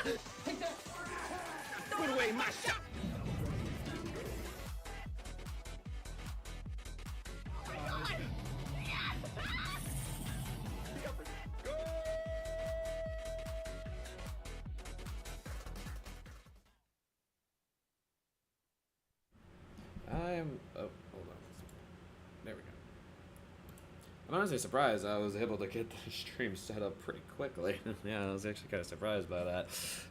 Put away my shot! I'm... Oh, hold on. There we go. I'm honestly surprised I was able to get the stream set up pretty quickly. Yeah, I was actually kind of surprised by that.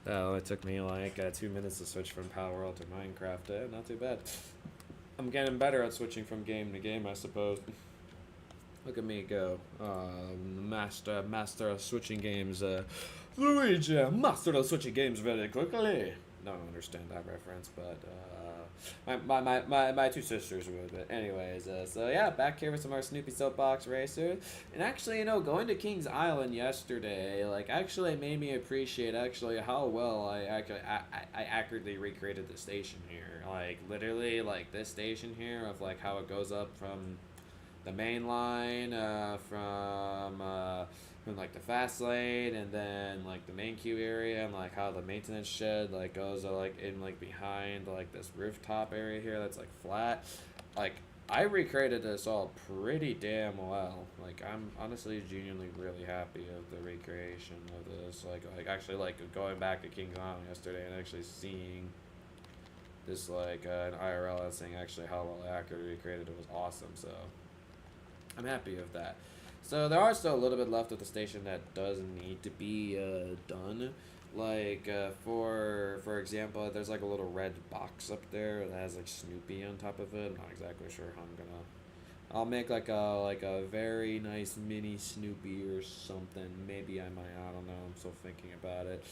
It took me like 2 minutes to switch from Power World to Minecraft. Not too bad. I'm getting better at switching from game to game, I suppose. Look at me go. Master of switching games. Luigi, master of switching games very quickly. No, I don't understand that reference, but my two sisters would. But anyways, so yeah, back here with some more Snoopy Soapbox Racer. And actually, you know, going to King's Island yesterday, like, actually made me appreciate actually how well I accurately recreated the station here. Like, literally, like, this station here of, like, how it goes up from the main line, from like the fast lane, and then like the main queue area, and like how the maintenance shed like goes like in like behind like this rooftop area here that's like flat. Like, I recreated this all pretty damn well. Like, I'm honestly genuinely really happy of the recreation of this. Like actually like going back to King's Island yesterday and actually seeing this like an IRL and seeing actually how well I accurately recreated it was awesome. So I'm happy with that. So there are still a little bit left of the station that does need to be done. Like for example, there's like a little red box up there that has like Snoopy on top of it. I'm not exactly sure how I'm gonna. I'll make like a very nice mini Snoopy or something. Maybe I might. I don't know. I'm still thinking about it.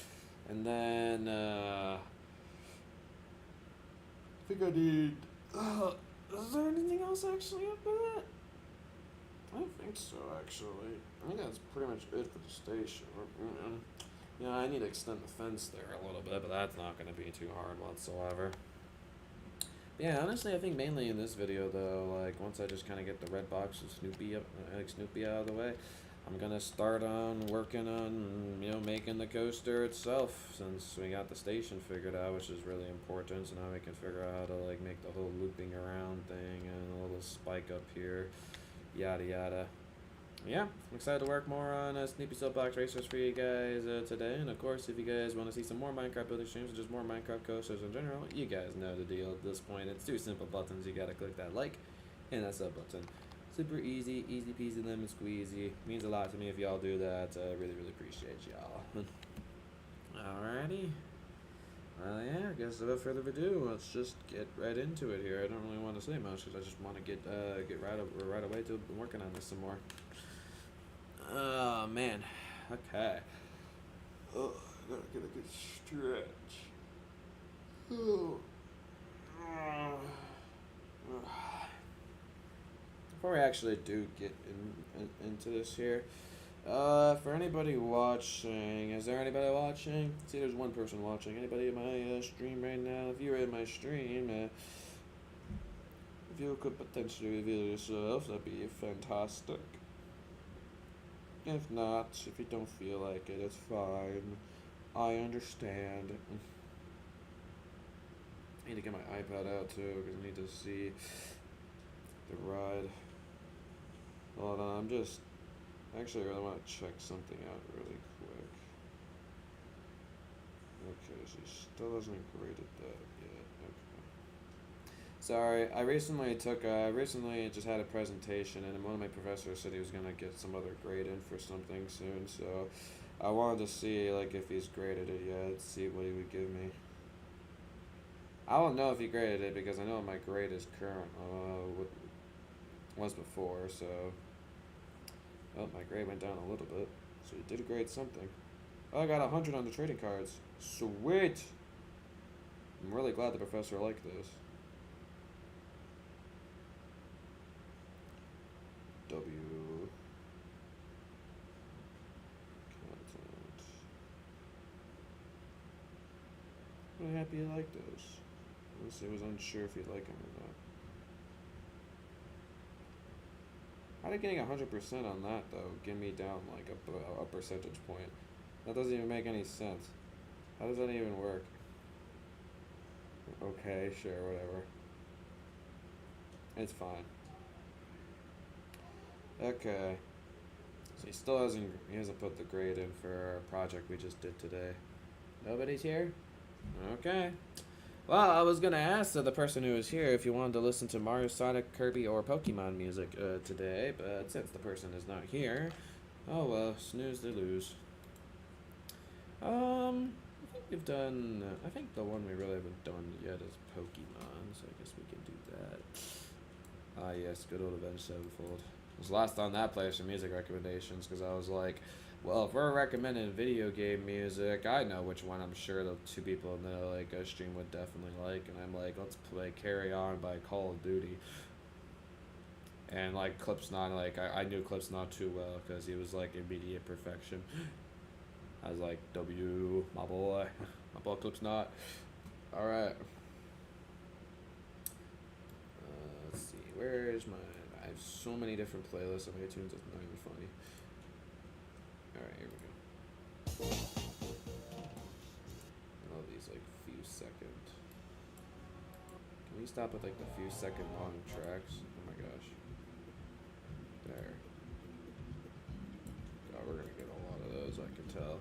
And then I think I need. Is there anything else actually up with it? I don't think so, actually. I think that's pretty much it for the station. Yeah, I need to extend the fence there a little bit, but that's not going to be too hard whatsoever. Yeah, honestly, I think mainly in this video, though, like, once I just kind of get the red box of Snoopy up, Snoopy out of the way, I'm going to start on working on, you know, making the coaster itself, since we got the station figured out, which is really important. So now we can figure out how to, like, make the whole looping around thing and a little spike up here. Yada yada. Yeah, I'm excited to work more on Snoopy Soapbox Racers for you guys today. And of course, if you guys want to see some more Minecraft building streams or just more Minecraft coasters in general, you guys know the deal at this point. It's two simple buttons. You gotta click that like and that sub button. Super easy, easy peasy lemon squeezy. Means a lot to me if y'all do that. Really, really appreciate y'all. Alrighty. Well, yeah, I guess without further ado, let's just get right into it here. I don't really want to say much because I just want to get right away to working on this some more. Oh, man. Okay. Oh, I gotta get a good stretch. Oh. Before we actually do get into this here, for anybody watching, is there anybody watching? See, there's one person watching. Anybody in my stream right now? If you're in my stream, if you could potentially reveal yourself, that'd be fantastic. If not, if you don't feel like it, it's fine. I understand. I need to get my iPad out too, because I need to see the ride. Hold on, actually, I really want to check something out really quick. Okay, she still hasn't graded that yet. Okay. Sorry, I recently just had a presentation, and one of my professors said he was gonna get some other grade in for something soon. So I wanted to see like if he's graded it yet, see what he would give me. I don't know if he graded it because I know my grade is current. What was before, so. Oh, my grade went down a little bit. So you did grade something. Oh, I got 100 on the trading cards. Sweet! I'm really glad the professor liked this. W. Content. Really happy you liked those. Honestly, I was unsure if you'd like them or not. How did getting 100% on that, though, get me down like a percentage point? That doesn't even make any sense. How does that even work? Okay, sure, whatever. It's fine. Okay. So he hasn't put the grade in for our project we just did today. Nobody's here? Okay. Well, I was gonna ask the person who was here if you wanted to listen to Mario, Sonic, Kirby, or Pokemon music today, but since the person is not here, oh well, snooze they lose. I think we've done. I think the one we really haven't done yet is Pokemon, so I guess we can do that. Ah, yes, good old Avenged Sevenfold. I was last on that place for music recommendations because I was like, well, if we're recommending video game music, I know which one I'm sure the two people in the stream would definitely like, and I'm like, let's play Carry On by Call of Duty. And like Clip's not I knew Clip's not too well because he was like immediate perfection. I was like, my boy Clip's not. All right. Let's see, where's my? I have so many different playlists on iTunes. It's not even funny. All right, here we go. All these like few second. Can we stop at like the few second long tracks? Oh my gosh. There. God, we're gonna get a lot of those. I can tell.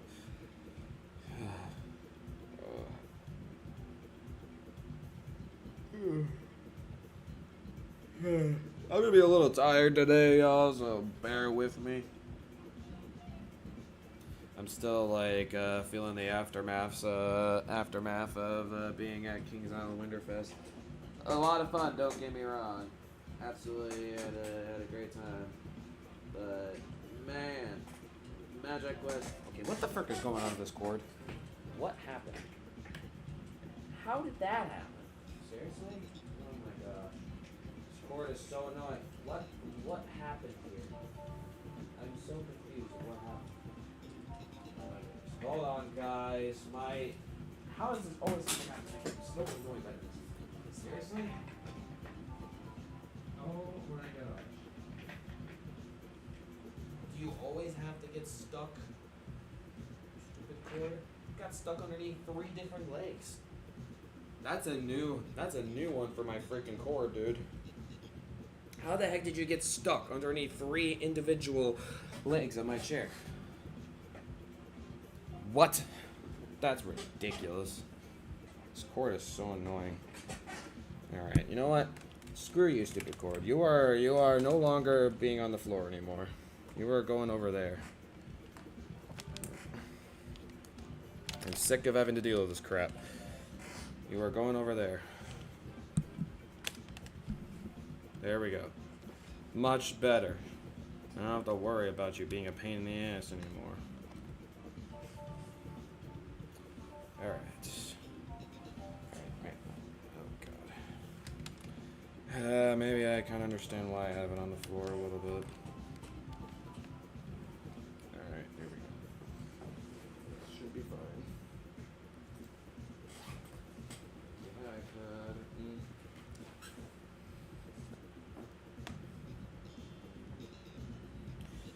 I'm gonna be a little tired today, y'all, so bear with me. I'm still like feeling the aftermath of being at Kings Island Winterfest. A lot of fun, don't get me wrong. Absolutely had a great time. But man, Magic Quest. Okay, what the frick is going on with this cord? What happened? How did that happen? Seriously? Oh my gosh. This cord is so annoying. What happened here? I'm so confused. What happened? Hold on, guys. How is this always happening? It's so annoying like this. Seriously? Oh my gosh. Do you always have to get stuck? Stupid cord. Got stuck underneath 3 different legs. That's a new one for my freaking cord, dude. How the heck did you get stuck underneath 3 individual legs on my chair? What? That's ridiculous. This cord is so annoying. Alright, you know what? Screw you, stupid cord. You are no longer being on the floor anymore. You are going over there. I'm sick of having to deal with this crap. You are going over there. There we go. Much better. I don't have to worry about you being a pain in the ass anymore. Alright. Oh god. Maybe I kind of understand why I have it on the floor a little bit. Alright, here we go. Should be fine. iPad.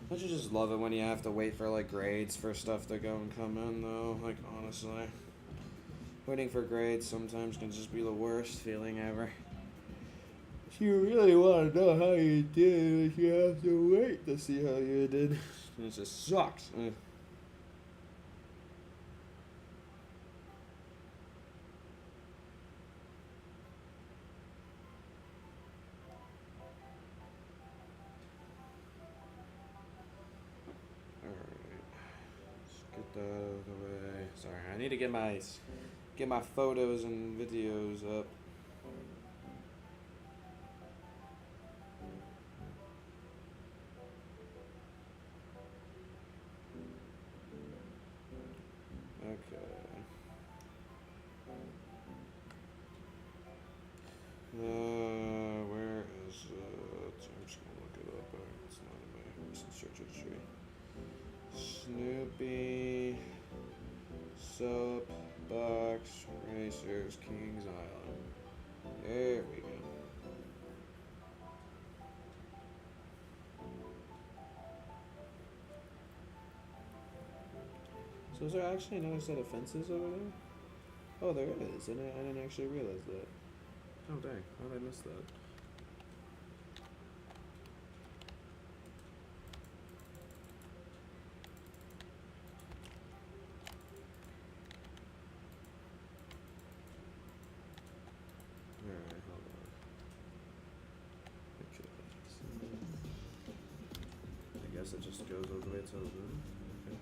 Don't you just love it when you have to wait for like grades for stuff to go and come in though? Like honestly. Waiting for grades sometimes can just be the worst feeling ever. If you really want to know how you did, you have to wait to see how you did. It just sucks. Get that out of the way. Sorry, I need to get my photos and videos up. Okay. Where is it? I'm just gonna look it up. It's not in my recent search history. Snoopy, Soapbox, Racers, Kings Island. There we go. So is there actually another set of fences over there? Oh, there is, and I didn't actually realize that. Oh dang, how did I miss that? Alright, hold on. Okay. I guess it just goes all the way to the room. Okay.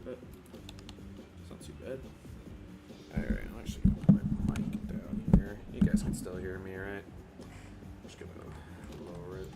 But it's not too bad. Alright, I'll actually put my mic down here. You guys can still hear me, right? I'm just gonna lower it.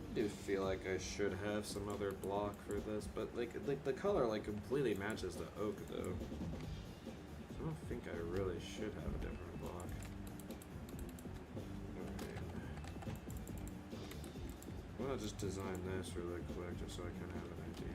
I do feel like I should have some other block for this, but like the color like completely matches the oak though. I don't think I really should have a different block. Alright. I'm gonna just design this really quick just so I can have an idea.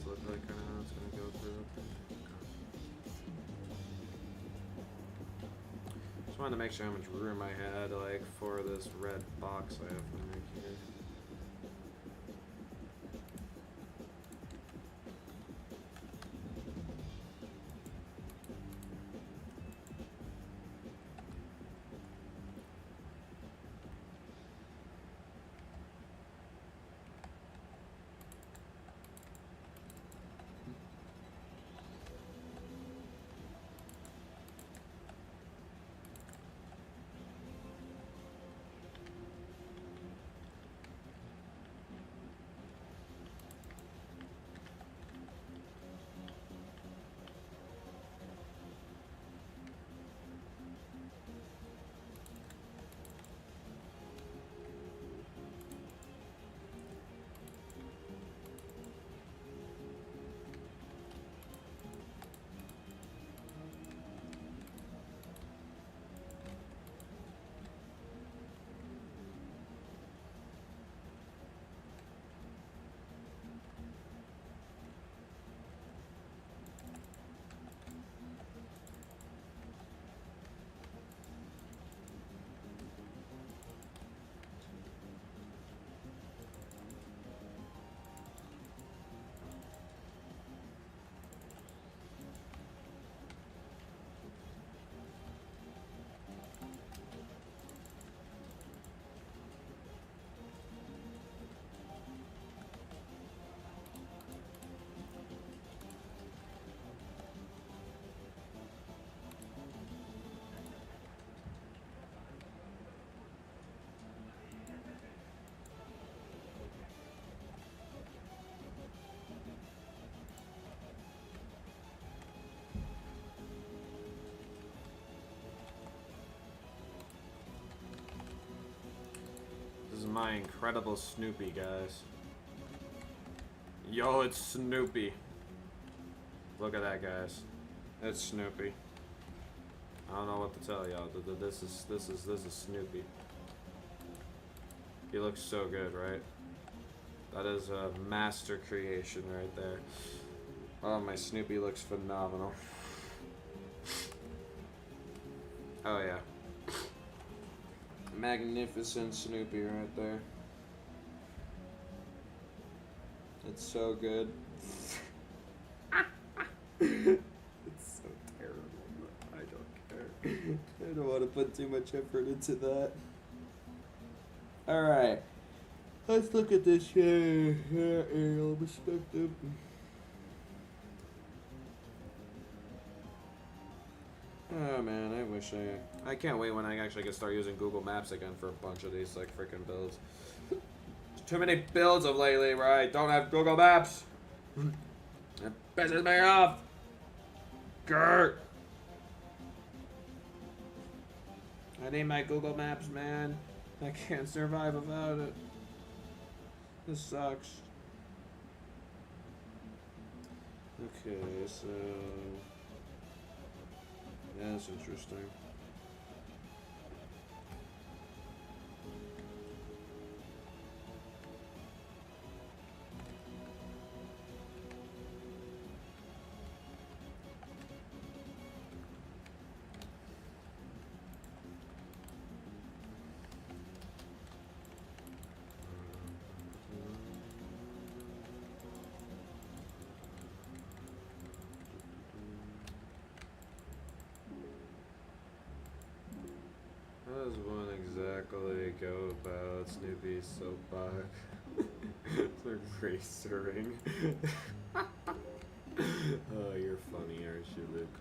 Look like kind of how it's going to go through. Just wanted to make sure how much room I had like for this red box I have to make here. This is my incredible Snoopy, guys. Yo, it's Snoopy. Look at that, guys. It's Snoopy. I don't know what to tell y'all. This is Snoopy. He looks so good, right? That is a master creation right there. Oh, my Snoopy looks phenomenal. Oh yeah. Magnificent Snoopy right there. It's so good. It's so terrible, but I don't care. I don't want to put too much effort into that. Alright. Let's look at this aerial perspective. Oh man, I wish I can't wait when I actually can start using Google Maps again for a bunch of these like freaking builds. Too many builds of lately where I don't have Google Maps. It pisses me off. Grr. I need my Google Maps, man. I can't survive without it. This sucks. Okay, so yeah, that's interesting. How does one exactly go about Snoopy's soapbox? It's like racering. Oh, you're funny, aren't you, Luke?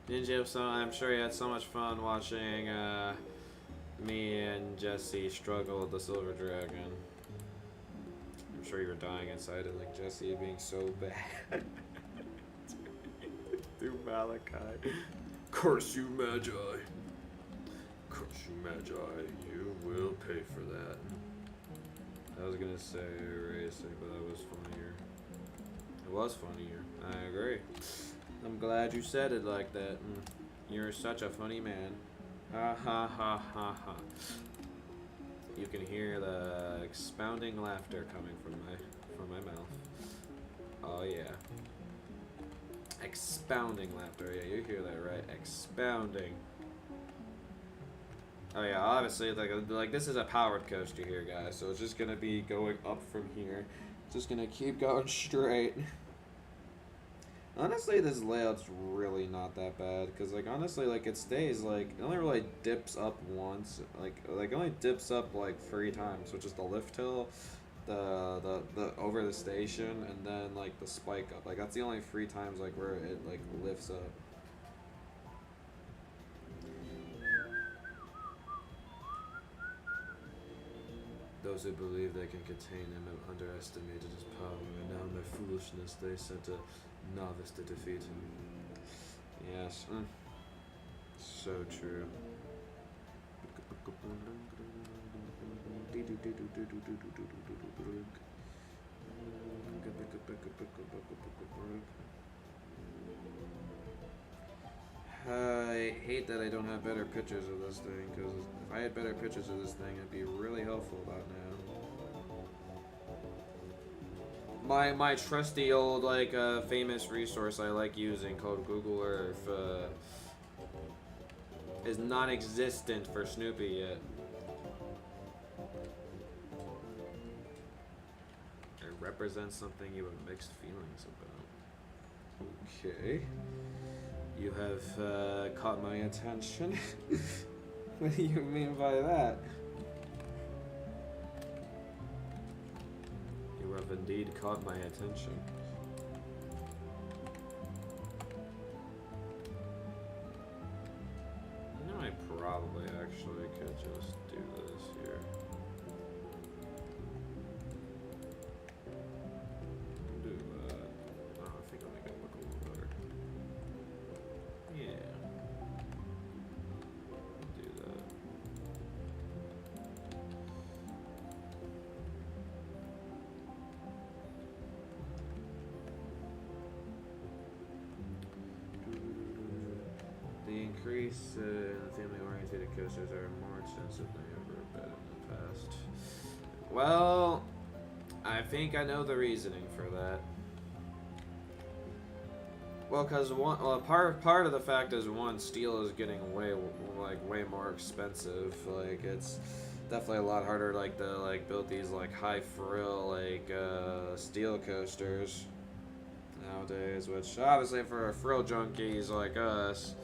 Ninja, so I'm sure you had so much fun watching me and Jesse struggle with the Silver Dragon. I'm sure you were dying inside it, like Jesse being so bad. Through Malachi. Curse you, Magi. Curse you, Magi. You will pay for that. I was gonna say racing, but that was funnier. It was funnier. I agree. I'm glad you said it like that. You're such a funny man. Ha ha ha ha ha. You can hear the expounding laughter coming from my mouth. Oh yeah. Expounding laughter. Yeah, you hear that right? Expounding. Oh yeah, obviously like this is a powered coaster here, guys. So it's just gonna be going up from here. Just gonna keep going straight. Honestly, this layout's really not that bad because like honestly like it stays like it only really dips up once. Like it only dips up like 3 times, which is the lift hill, the over the station, and then like the spike up. Like that's the only 3 times like where it like lifts up. Those who believe they can contain him have underestimated his power, and now in their foolishness they sent a novice to defeat him. Yes. So true. I hate that I don't have better pictures of this thing, because if I had better pictures of this thing, it'd be really helpful about now. My trusty old like famous resource I like using called Google Earth is non-existent for Snoopy yet. It represents something you have mixed feelings about. Okay. You have caught my attention. What do you mean by that? You have indeed caught my attention. You know, I probably actually could just do this here. Do that. Oh, I think I'll make it look a little better. Yeah. Do that. The increase in family-oriented coasters are more extensive than ever been in the past. Well, I think I know the reasoning for that. Well, because part of the fact is steel is getting way more expensive. Like it's definitely a lot harder to build these like high frill steel coasters nowadays, which obviously for frill junkies like us,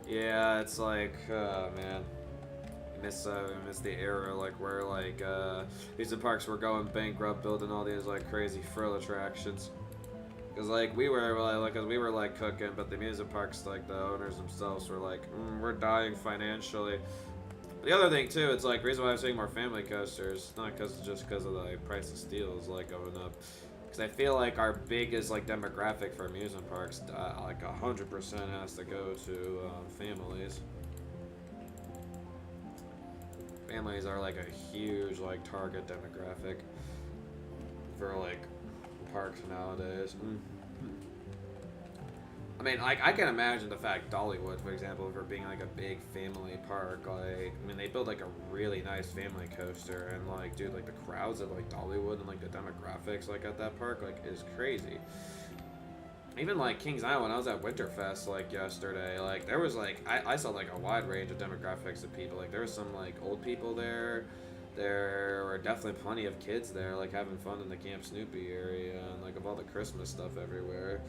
yeah, it's like man, miss the era like where like amusement parks were going bankrupt, building all these like crazy frill attractions. Cause like we were like, cause we were like cooking, but the amusement parks, like the owners themselves, were like, we're dying financially. The other thing too, it's like reason why I'm seeing more family coasters, not just because of the price of steel is like going up. Because I feel like our biggest like demographic for amusement parks, like 100% has to go to families. Families are like a huge like target demographic for like parks nowadays. I mean, like, I can imagine the fact Dollywood, for example, for being like a big family park. Like, I mean, they build like a really nice family coaster, and like, dude, like the crowds at like Dollywood and like the demographics like at that park like is crazy. Even like Kings Island, when I was at Winterfest like yesterday, like there was like I saw like a wide range of demographics of people. Like there was some like old people there. There were definitely plenty of kids there, like having fun in the Camp Snoopy area, and like of all the Christmas stuff everywhere.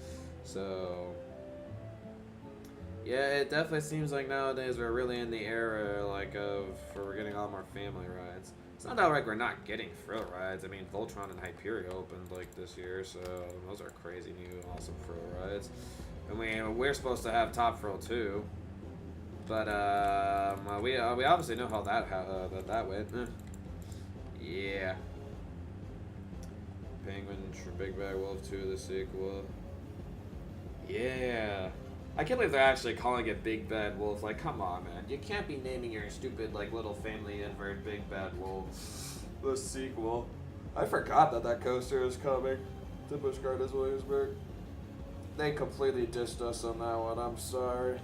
So yeah, it definitely seems like nowadays we're really in the era like of where we're getting all more family rides. It's not that like we're not getting thrill rides. I mean, Voltron and Hyperion opened like this year, so those are crazy new awesome thrill rides. And we're supposed to have Top Thrill too, but we obviously know how that went. Yeah. Penguin Big Bad Wolf 2, the sequel. Yeah. I can't believe they're actually calling it Big Bad Wolf. Like, come on, man. You can't be naming your stupid, like, little family invert Big Bad Wolf the sequel. I forgot that coaster is coming to Busch Gardens, Williamsburg. They completely dissed us on that one. I'm sorry.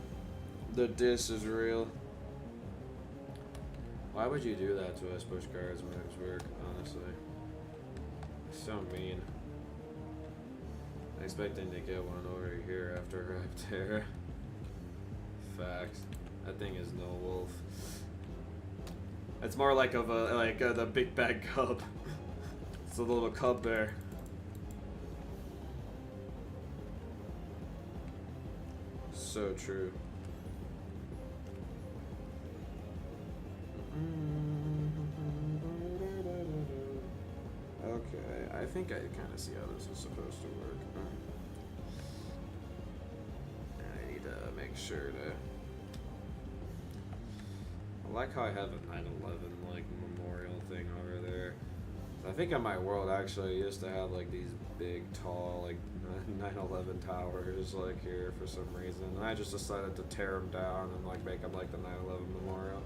The diss is real. Why would you do that to us, Busch Gardens, Williamsburg? Honestly. So mean. Expecting to get one over here after right there. Facts. That thing is no wolf. It's more like of a the big bad cub. It's a little cub bear. So true. Okay, I think I kind of see how this is supposed to work. I need to make sure to. I like how I have a 9/11 like memorial thing over there. I think in my world actually I used to have like these big, tall like 9/11 towers like here for some reason, and I just decided to tear them down and like make them like the 9/11 memorial.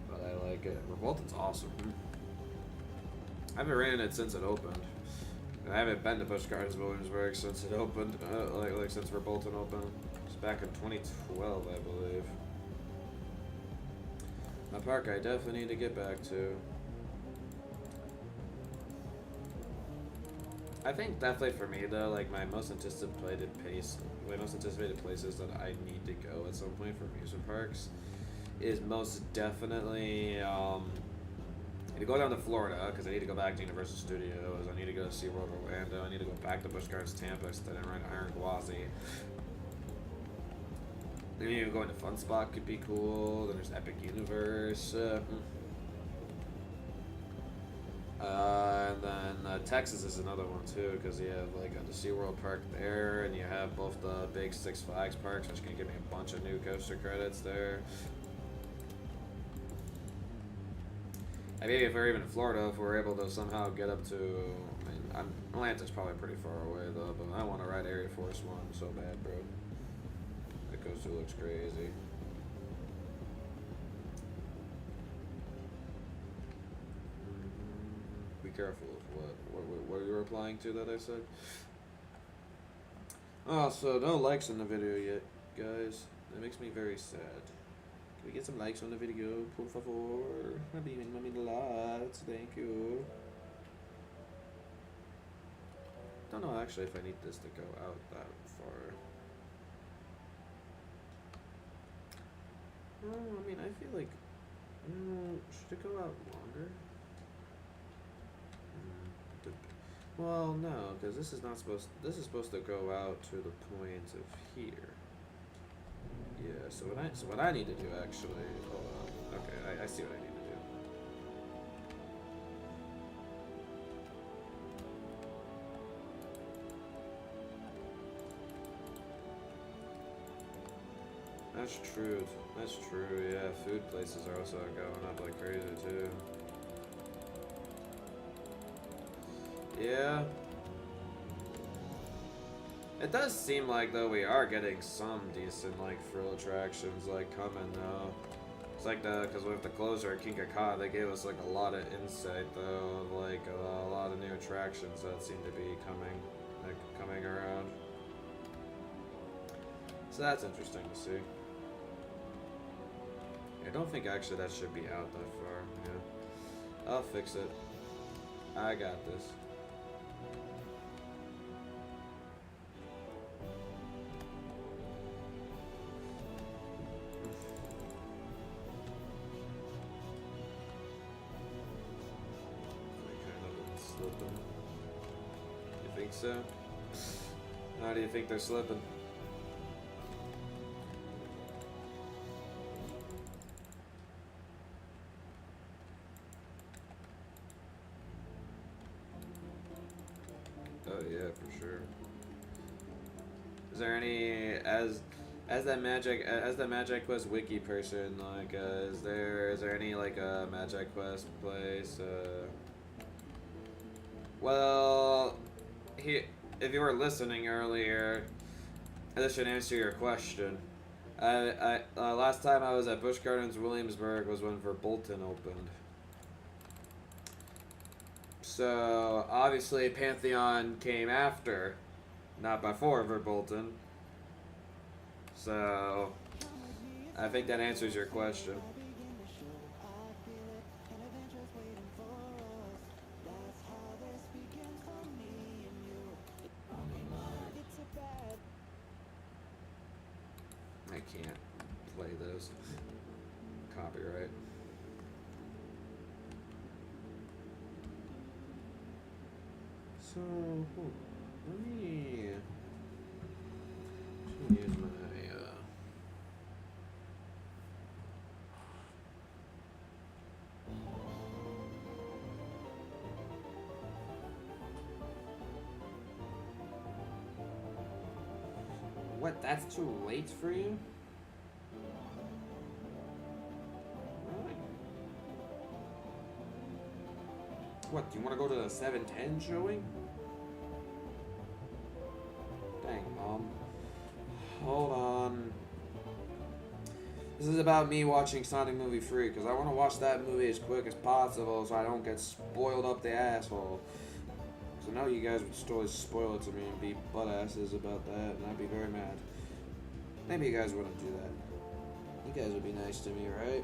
But I like it. Revolted's awesome. I haven't ran it since it opened. I haven't been to Busch Gardens Williamsburg since it opened, like since Revolted opened. It's back in 2012, I believe. A park I definitely need to get back to. I think definitely for me though, like my most anticipated places that I need to go at some point for amusement parks is most definitely I need to go down to Florida because I need to go back to Universal Studios. I need to go to SeaWorld Orlando. I need to go back to Busch Gardens Tampa instead of Iron Gwazi. Maybe even going to Fun Spot could be cool. Then there's Epic Universe. And then Texas is another one too, because you have like the SeaWorld Park there, and you have both the big Six Flags parks, which can give me a bunch of new coaster credits there. And maybe if we're even in Florida, if we're able to somehow get up to, I mean, Atlanta's probably pretty far away though, but I want to ride Area Force One so bad, bro. That coaster looks crazy. Be careful of what you were replying to that I said. Oh, so no likes on the video yet, guys. That makes me very sad. Can we get some likes on the video, por favor? Mami lots, thank you. Don't know actually if I need this to go out that far. I mean, I feel like, should it go out longer? Well, no, because this is not supposed. This is supposed to go out to the point of here. Yeah, so what I need to do actually, hold on. Okay, I see what I need to do. That's true. That's true. Yeah, food places are also going up like crazy too. Yeah. It does seem like though we are getting some decent like frill attractions like coming though. It's like because with the closer at King Ka, they gave us like a lot of insight though, of, like a lot of new attractions that seem to be coming around. So that's interesting to see. I don't think actually that should be out that far. Yeah, I'll fix it. I got this. Slipping. You think so? How do you think they're slipping? Oh yeah, for sure. Is there any as that Magic Quest wiki person like is there any like Magic Quest place well if you were listening earlier, this should answer your question. Last time I was at Busch Gardens Williamsburg was when Verbolten opened. So obviously Pantheon came after, not before Verbolten. So I think that answers your question. I can't play those. Copyright. So, let me use my What? That's too late for you? Really? What? Do you want to go to the 7:10 showing? Dang, Mom. Hold on. This is about me watching Sonic Movie Free, because I want to watch that movie as quick as possible so I don't get spoiled up the asshole. So now you guys would totally spoil it to me and be butt asses about that, and I'd be very mad. Maybe you guys wouldn't do that. You guys would be nice to me, right?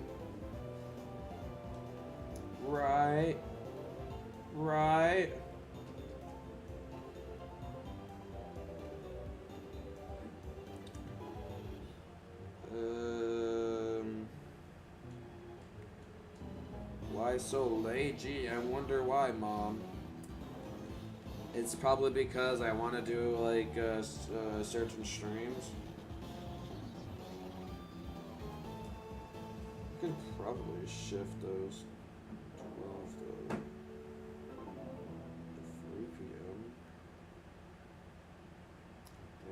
Right. Right. Why so late? Gee, I wonder why, Mom. It's probably because I want to do like certain streams. I could probably shift those 12 to 3 p.m.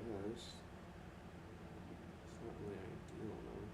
Yes. It's not really ideal though.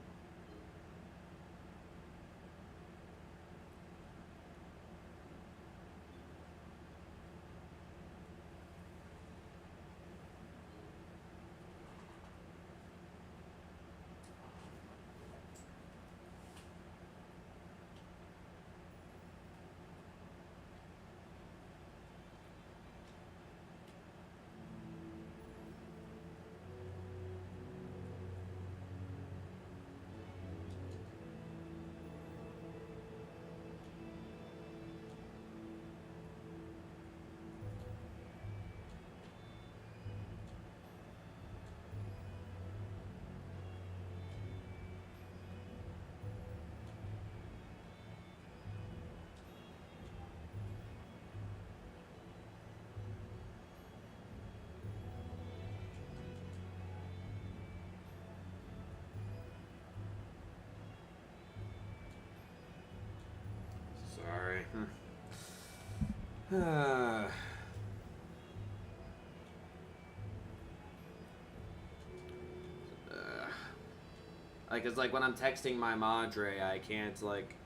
Like, it's like when I'm texting my madre, I can't, like...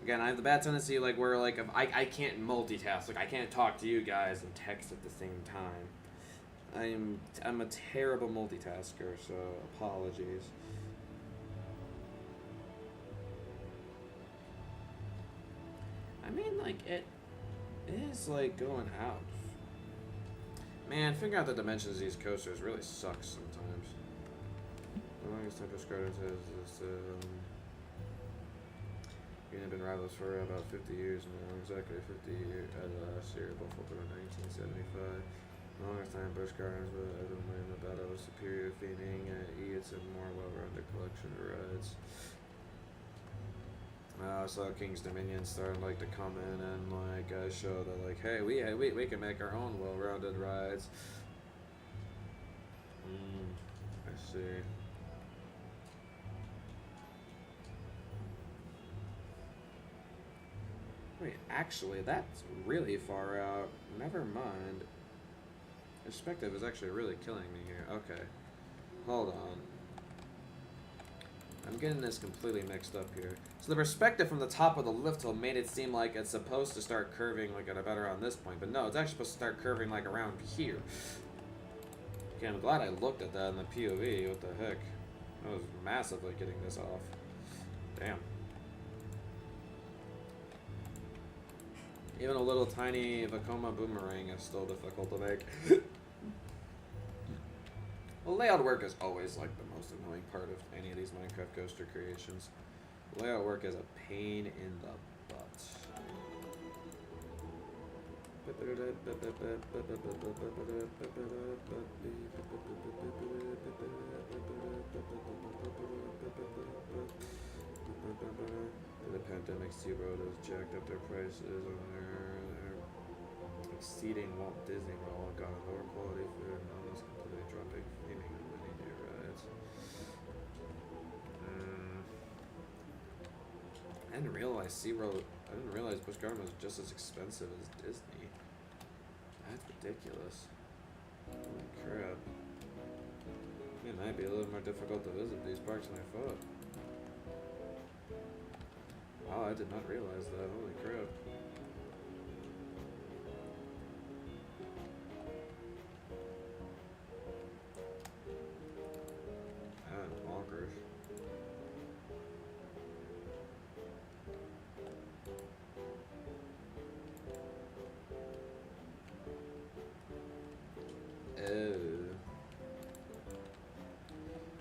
Again, I have the bad tendency, like, where, like, if I can't multitask. Like, I can't talk to you guys and text at the same time. I'm a terrible multitasker, so apologies. I mean, like, it is, like, going out. Man, figuring out the dimensions of these coasters really sucks sometimes. The longest time described is we've been rivals for about 50 years now, exactly 50 years last year, both opened in 1975. The longest time Busch Gardens has been winning the battle of superior theming, it's a more well-rounded collection of rides. So King's Dominion starting like to come in and like show that like, hey, we can make our own well-rounded rides. I see. Wait, actually, that's really far out. Never mind. Perspective is actually really killing me here. Okay. Hold on. I'm getting this completely mixed up here. So the perspective from the top of the lift hill made it seem like it's supposed to start curving like at about around this point, but no, it's actually supposed to start curving like around here. Okay, I'm glad I looked at that in the POV. What the heck? I was massively getting this off. Damn. Even a little tiny Vekoma boomerang is still difficult to make. Well, layout work is always like the most annoying part of any of these Minecraft coaster creations. Layout work is a pain in the butt. The pandemic SeaWorld has jacked up their prices on their exceeding Walt Disney World, got a lower quality food and almost completely dropping theming on many new rides. I didn't realize I didn't realize Busch Gardens was just as expensive as Disney. That's ridiculous. Holy crap. It might be a little more difficult to visit these parks than I thought. Wow, I did not realize that. Holy crap. That's bonkers. Oh.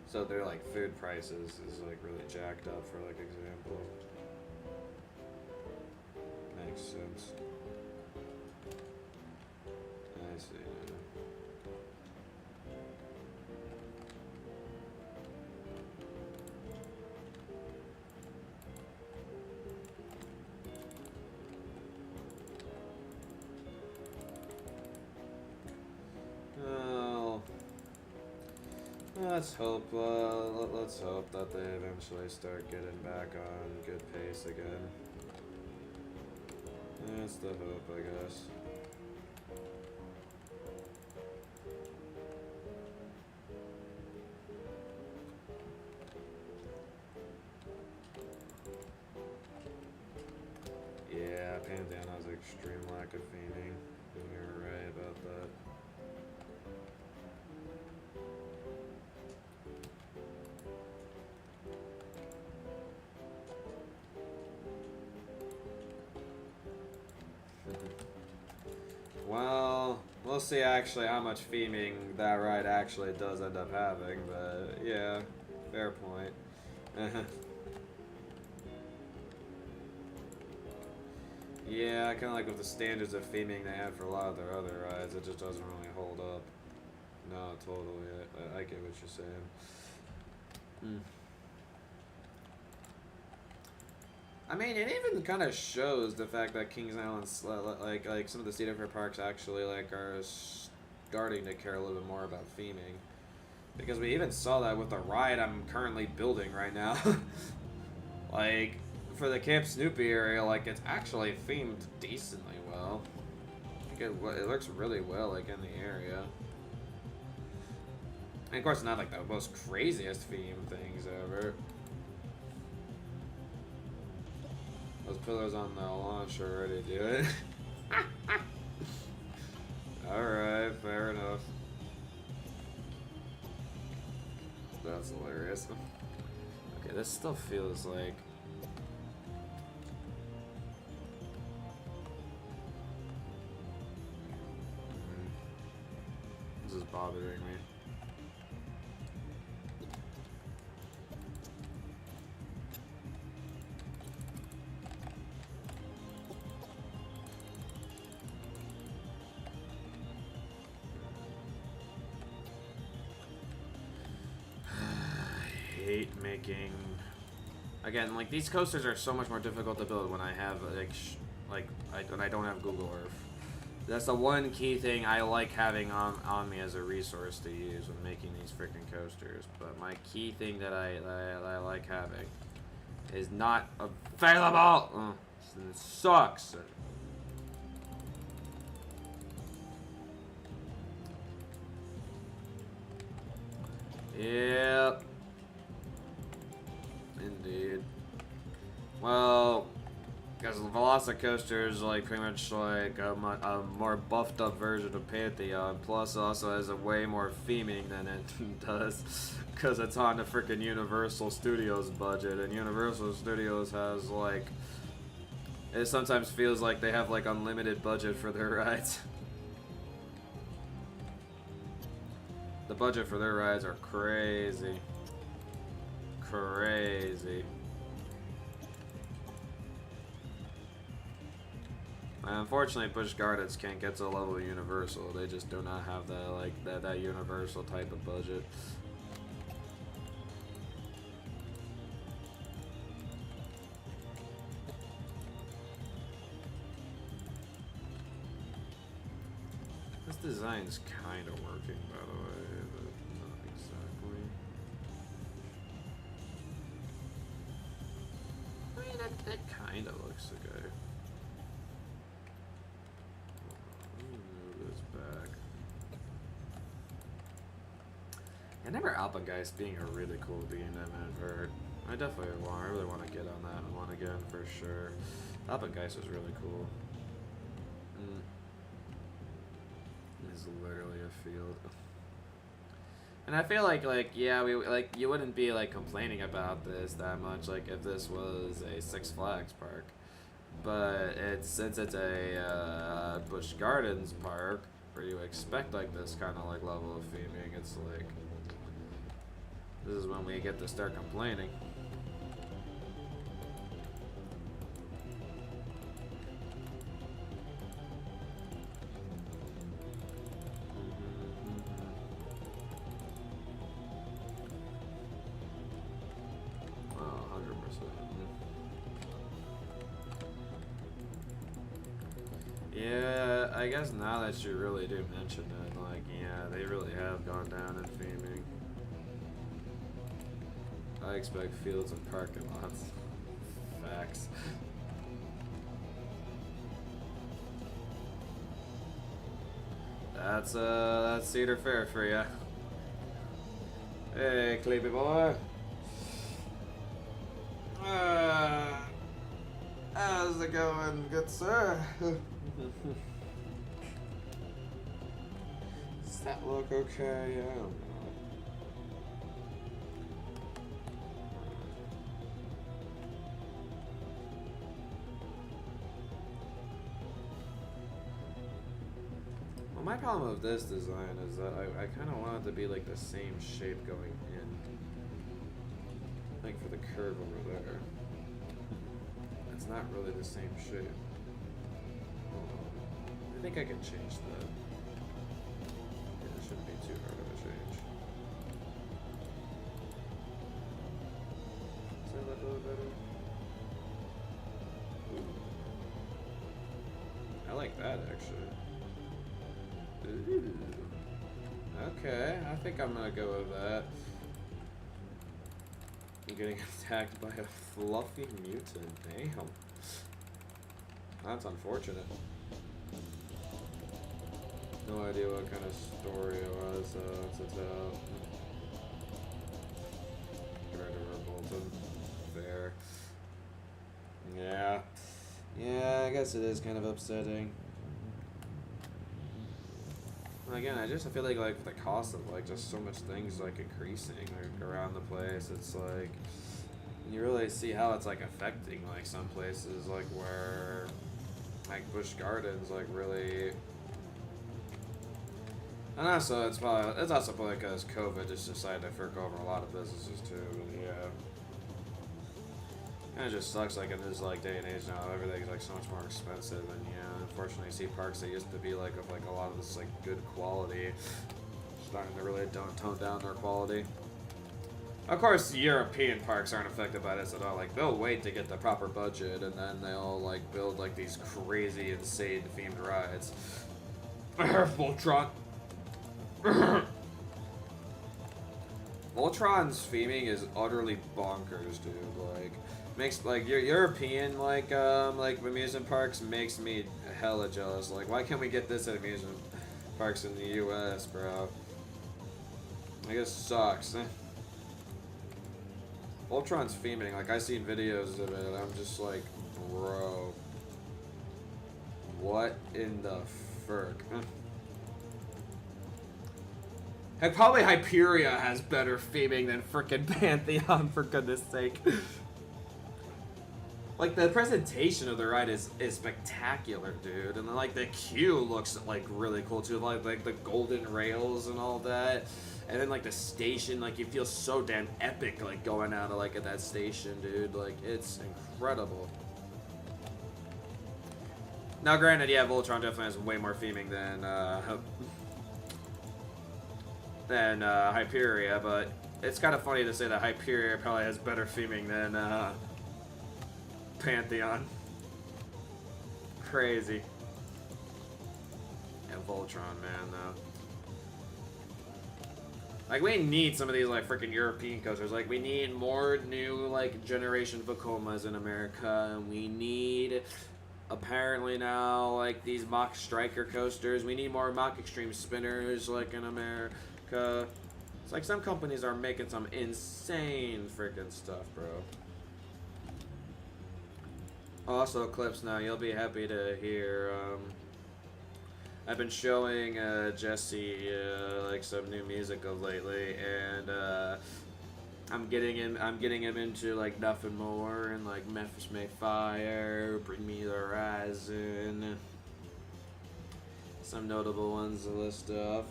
So their like food prices is like really jacked up for like example. Makes sense. I see. Well, let's hope. Let's hope that they eventually start getting back on good pace again. That's the hope, I guess. Yeah, Pandana's extreme lack of theming. You're right about that. Well, we'll see actually how much theming that ride actually does end up having, but yeah, fair point. Yeah, kind of like with the standards of theming they had for a lot of their other rides, it just doesn't really hold up. No, totally, I get what you're saying. I mean, it even kind of shows the fact that Kings Island, like some of the Cedar Fair parks actually like are starting to care a little bit more about theming, because we even saw that with the ride I'm currently building right now. Like for the Camp Snoopy area, like, it's actually themed decently well. I think it looks really well, like, in the area. And of course, not like the most craziest theme things ever. Those pillars on the launch already do it. Alright, fair enough. That's hilarious. Okay, this still feels like... This is bothering me. Making again, like, these coasters are so much more difficult to build when I have when I don't have Google Earth. That's the one key thing I like having on me as a resource to use when making these freaking coasters. But my key thing that I like having is not available. It sucks. Yep. Indeed. Well, because the Velocicoaster is like pretty much like a more buffed up version of Pantheon, plus also has a way more theming than it does, because it's on the freaking Universal Studios budget, and Universal Studios has like, it sometimes feels like they have like unlimited budget for their rides. The budget for their rides are crazy. Crazy. Unfortunately, Busch Gardens can't get to the level of Universal. They just do not have that Universal type of budget. This design's kind of working, by the way, but not exactly. I mean, it kind of looks okay. Move this back. I remember Alpengeist being a really cool being I've heard. I really want to get on that one again for sure. Alpengeist was really cool. It's literally a field. And I feel like yeah, you wouldn't be like complaining about this that much like if this was a Six Flags park, but since it's a Busch Gardens park where you expect like this kind of like level of theming, it's like this is when we get to start complaining. Yeah, I guess now that you really do mention it, like, yeah, they really have gone down in theming. I expect fields and parking lots. Facts. That's Cedar Fair for ya. Hey, Cleepy boy. How's it going, good sir? Does that look okay? I don't know. Well, my problem with this design is that I kind of want it to be like the same shape going in. Like for the curve over there. It's not really the same shape. I think I can change that. Yeah, it shouldn't be too hard of a change. Does that look a little better? Ooh. I like that actually. Ooh. Okay, I think I'm gonna go with that. getting attacked by a fluffy mutant. Damn. That's unfortunate. No idea what kind of story it was to tell. Bolton. Fair. Yeah. Yeah, I guess it is kind of upsetting. Again, I feel like the cost of like just so much things like increasing like around the place. It's like you really see how it's like affecting like some places like where like Busch Gardens like really. And also it's also probably because COVID just decided to frick over a lot of businesses too. But yeah. And it just sucks, like, in this, like, day and age now, everything's, like, so much more expensive, and, yeah, unfortunately, you see parks that used to be, like, of, like, a lot of this, like, good quality, starting to really tone down their quality. Of course, European parks aren't affected by this at all, like, they'll wait to get the proper budget, and then they'll, like, build, like, these crazy, insane themed rides. Voltron. Voltron's theming is utterly bonkers, dude, like... Makes like your European like amusement parks makes me hella jealous. Like, why can't we get this at amusement parks in the U.S., bro? I guess sucks. Voltron's theming, like I seen videos of it, and I'm just like, bro, what in the frick? Heck, probably Hyperia has better theming than frickin' Pantheon, for goodness sake. Like, the presentation of the ride is spectacular, dude. And then, like, the queue looks, like, really cool, too. Like the golden rails and all that. And then, like, the station, like, you feel so damn epic, like, going out of, like, at that station, dude. Like, it's incredible. Now, granted, yeah, Voltron definitely has way more theming than Hyperia, but it's kind of funny to say that Hyperia probably has better theming than, Pantheon. Crazy. And Voltron, man, though. Like, we need some of these, like, freaking European coasters. Like, we need more new, like, generation Vacomas in America. And we need, apparently now, like, these Mach Striker coasters. We need more Mach Extreme Spinners, like, in America. It's like some companies are making some insane freaking stuff, bro. Also, clips now, you'll be happy to hear, I've been showing, Jesse, like, some new music of lately, and, I'm getting him into, like, Nothing More, and, like, Memphis May Fire, Bring Me the Horizon, some notable ones to list off.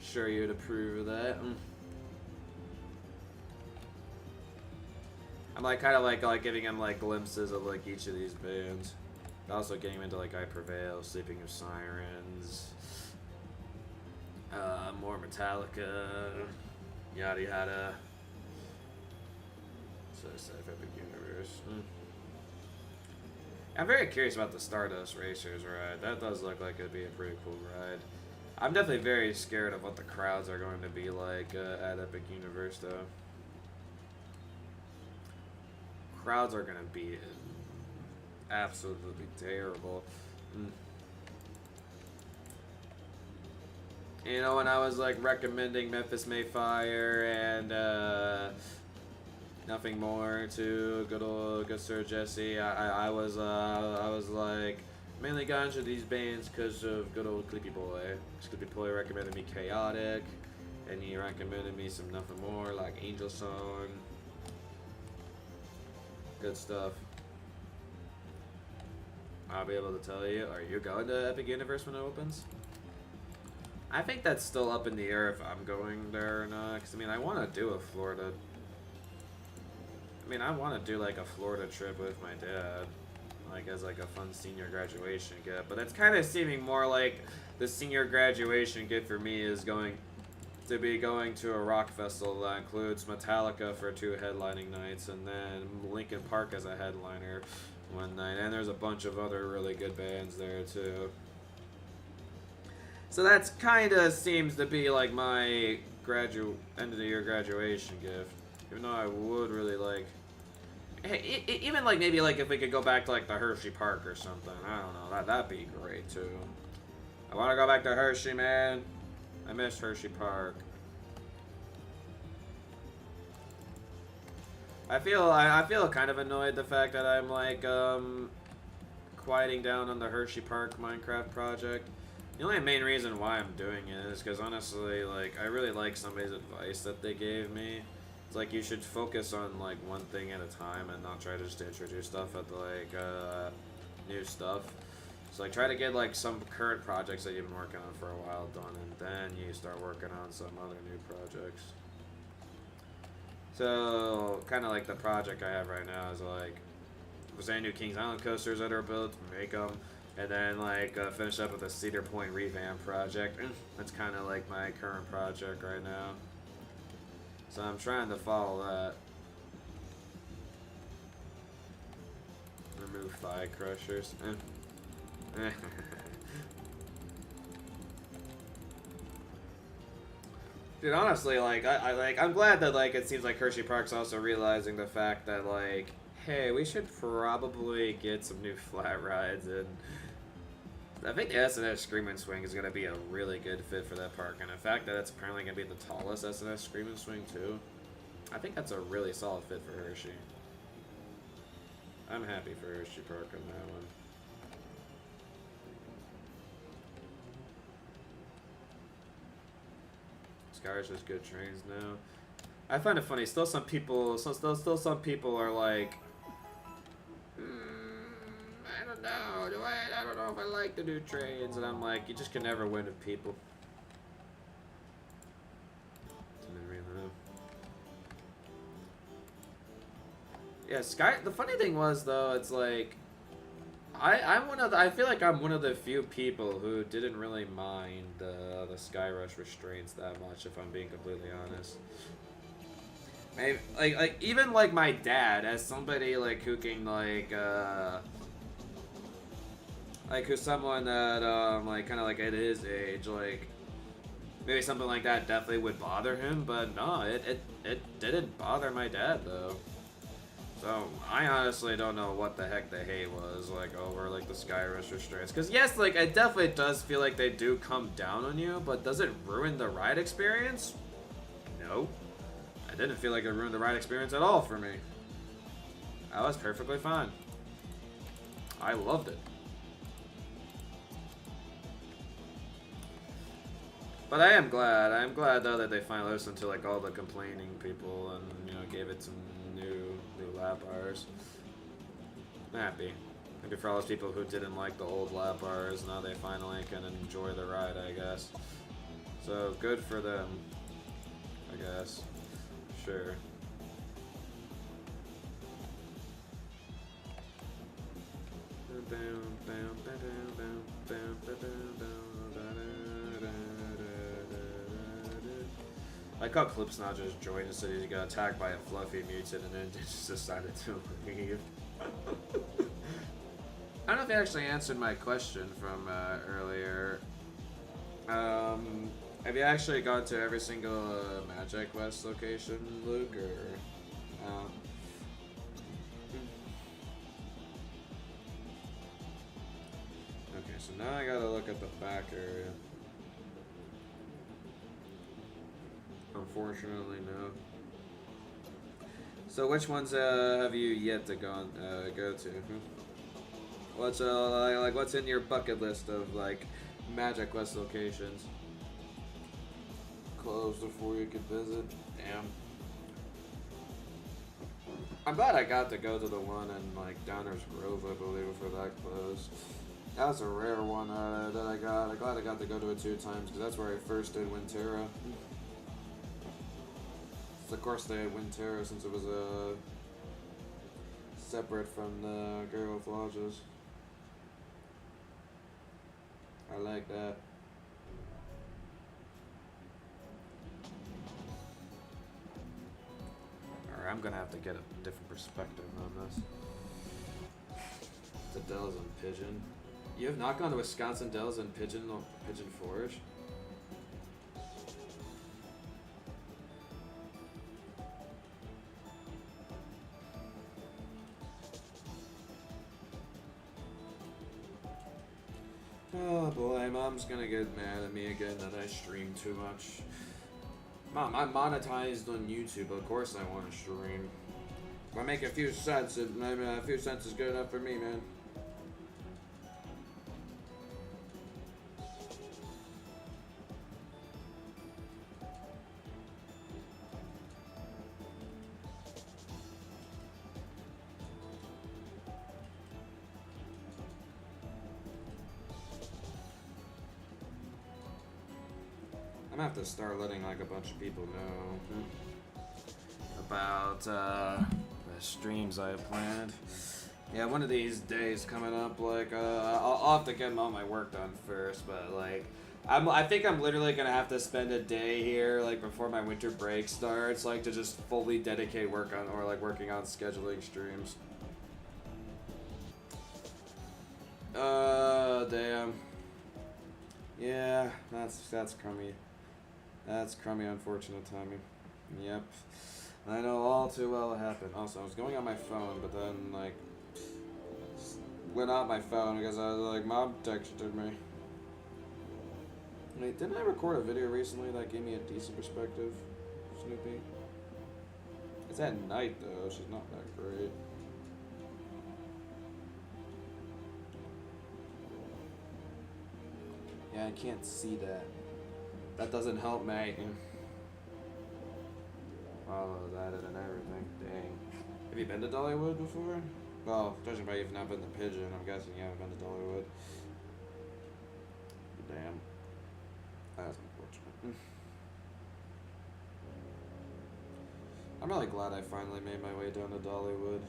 Sure you'd approve of that. I'm like kind of like giving him like glimpses of like each of these bands. Also getting him into like I Prevail, Sleeping of Sirens, more Metallica, yada yada. So it's Epic Universe. I'm very curious about the Stardust Racers ride. That does look like it'd be a pretty cool ride. I'm definitely very scared of what the crowds are going to be like at Epic Universe though. Crowds are gonna be absolutely terrible. You know, when I was like recommending Memphis May Fire and Nothing More to good Sir Jesse, I was like mainly got into these bands because of good old Clippy Boy. Clippy Boy recommended me Chaotic, and he recommended me some Nothing More like Angel Song. Good stuff. I'll be able to tell you. Are you going to Epic Universe when it opens? I think that's still up in the air if I'm going there or not. Because, I mean, I want to do a Florida... I mean, I want to do, like, a Florida trip with my dad. Like, as, like, a fun senior graduation gift. But it's kind of seeming more like the senior graduation gift for me is going to be going to a rock festival that includes Metallica for 2 headlining nights, and then Linkin Park as a headliner one night, and there's a bunch of other really good bands there too. So that's kind of seems to be like my end of the year graduation gift. Even though I would really like... Hey, even like maybe like if we could go back to like the Hershey Park or something. I don't know. That'd be great too. I want to go back to Hershey, man. I miss Hershey Park. I feel kind of annoyed the fact that I'm like quieting down on the Hershey Park Minecraft project. The only main reason why I'm doing it is because honestly, like, I really like somebody's advice that they gave me. It's like you should focus on like one thing at a time and not try to just introduce stuff at the, like new stuff. So like try to get like some current projects that you've been working on for a while done, and then you start working on some other new projects. So kind of like the project I have right now is like, was any new Kings Island coasters that are built, make them, and then like finish up with a Cedar Point revamp project. That's kind of like my current project right now. So I'm trying to follow that. Remove thigh crushers. Dude, honestly, like I'm glad that like it seems like Hershey Park's also realizing the fact that like, hey, we should probably get some new flat rides, and I think the S&S Scream and Swing is going to be a really good fit for that park, and the fact that it's apparently going to be the tallest S&S Scream and Swing too, I think that's a really solid fit for Hershey. I'm happy for Hershey Park on that one. Skyrush has good trains now. I find it funny. Still, some people. Still, some people are like, I don't know. I don't know if I like the new trains. And I'm like, you just can never win with people. Yeah, the funny thing was though, it's like, I feel like I'm one of the few people who didn't really mind the Skyrush restraints that much, if I'm being completely honest. Maybe, like even like my dad, as somebody like who can like who's someone that like kind of like at his age, like maybe something like that definitely would bother him, but no, it didn't bother my dad though. So, I honestly don't know what the heck the hate was, like, over, like, the Skyrush restraints. Because, yes, like, it definitely does feel like they do come down on you, but does it ruin the ride experience? No. I didn't feel like it ruined the ride experience at all for me. I was perfectly fine. I loved it. But I am glad. I am glad, though, that they finally listened to, like, all the complaining people and, you know, gave it some new lap bars. I'm happy. Maybe for all those people who didn't like the old lap bars, now they finally can enjoy the ride, I guess. So, good for them, I guess. Sure. I like how Clip's not just joined the city, he got attacked by a fluffy mutant and then just decided to leave. I don't know if you actually answered my question from earlier. Have you actually gone to every single Magic West location, Luke, or... Okay, so now I gotta look at the back area. Unfortunately, no. So, which ones have you yet to go to? What's like what's in your bucket list of like Magic Quest locations? Closed before you could visit. Damn. I'm glad I got to go to the one in like Downers Grove, I believe, before that closed. That was a rare one that I got. I'm glad I got to go to it 2 times because that's where I first did Winterra. Of course, they had Winterra since it was separate from the Gargoyle Lodges. I like that. Alright, I'm gonna have to get a different perspective on this. The Dells and Pigeon. You have not gone to Wisconsin Dells and Pigeon Forge? Oh boy, Mom's gonna get mad at me again that I stream too much. Mom, I'm monetized on YouTube. Of course I want to stream. If I make a few cents, a few cents is good enough for me, man. I'm gonna have to start letting like a bunch of people know about the streams I have planned. Yeah, one of these days coming up, like I'll have to get all my work done first, but like I think I'm literally gonna have to spend a day here like before my winter break starts, like to just fully dedicate working on scheduling streams. Damn. Yeah, that's crummy. That's crummy, unfortunate timing. Yep. I know all too well it happened. Also, I was going on my phone, but then, like, went out my phone because I was like, Mom texted me. Wait, didn't I record a video recently that gave me a decent perspective, Snoopy? It's at night, though. She's not that great. Yeah, I can't see that. That doesn't help, mate. Follow that and everything. Dang. Have you been to Dollywood before? Well, judging by you've not been to Pigeon, I'm guessing you haven't been to Dollywood. Damn. That's unfortunate. I'm really glad I finally made my way down to Dollywood.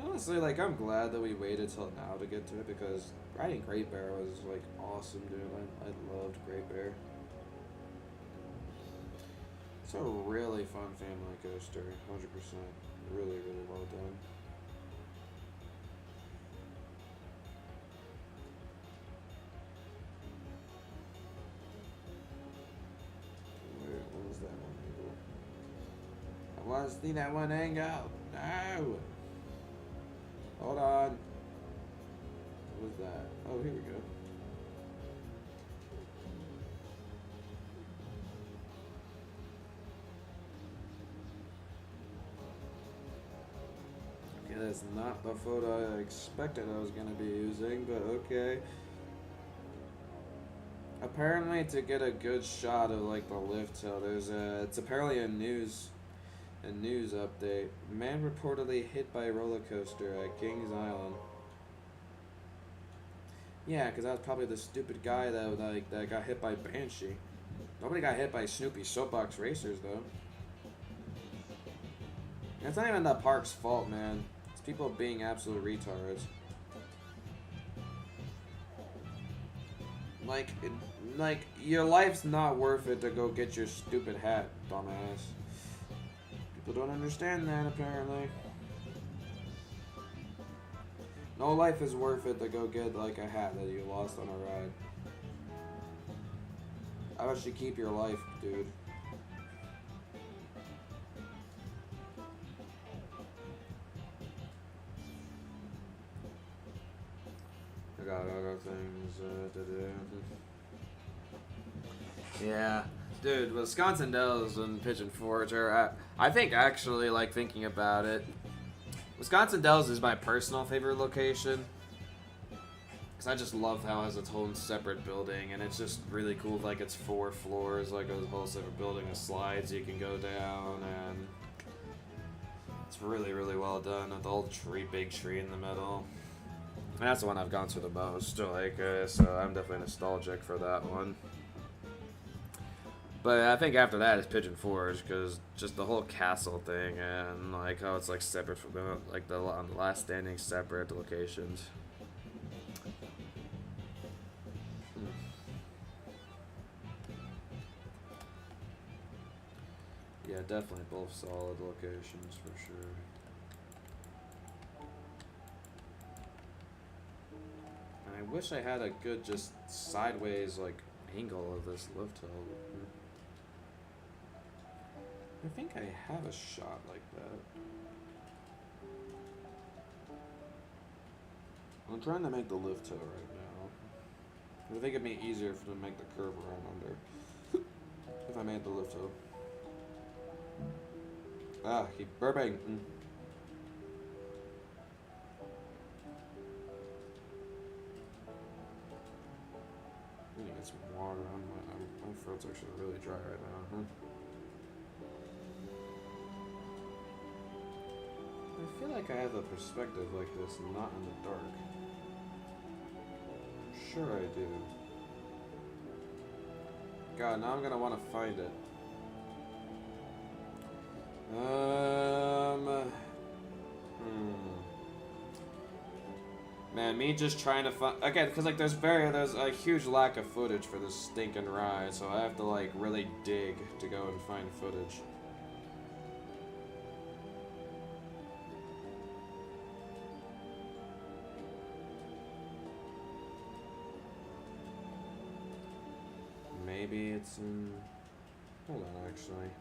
Honestly, like, I'm glad that we waited till now to get to it because riding Great Bear was, like, awesome, dude. I loved Great Bear. It's a really fun family coaster, 100%. Really, really well done. Where was that one angle? I want to see that one angle. No! Hold on. What was that? Oh, here we go. Okay, that's not the photo I expected I was going to be using, but okay. Apparently, to get a good shot of like the lift hill, it's apparently a news update. Man reportedly hit by roller coaster at Kings Island. Yeah, because that was probably the stupid guy that got hit by Banshee. Nobody got hit by Snoopy Soapbox Racers though. And it's not even the park's fault, man. It's people being absolute retards. Like your life's not worth it to go get your stupid hat, dumbass. People don't understand that, apparently. No life is worth it to go get, like, a hat that you lost on a ride. How about you keep your life, dude? I got other things to do. Yeah. Dude, Wisconsin Dells and Pigeon Forge are, I think actually, like, thinking about it, Wisconsin Dells is my personal favorite location. Because I just love how it has its own separate building, and it's just really cool, like, it's 4 floors, like, a whole separate building of slides you can go down, and it's really, really well done with the whole big tree in the middle. And that's the one I've gone to the most, like, so I'm definitely nostalgic for that one. But I think after that is Pigeon Forge, because just the whole castle thing and like how it's like separate from like the last standing separate locations. Yeah, definitely both solid locations for sure. And I wish I had a good just sideways like angle of this lift hill. I think I have a shot like that. I'm trying to make the lift hill right now. I think it'd be easier for them to make the curve around under. If I made the lift hill. Ah, keep burping. I need to get some water on my throat's actually really dry right now. I feel like I have a perspective like this, not in the dark. Sure I do. God, now I'm gonna want to find it. Man, me just trying to find again, because like there's a huge lack of footage for this stinking ride, so I have to like really dig to go and find footage. Maybe it's in. Hold on, actually.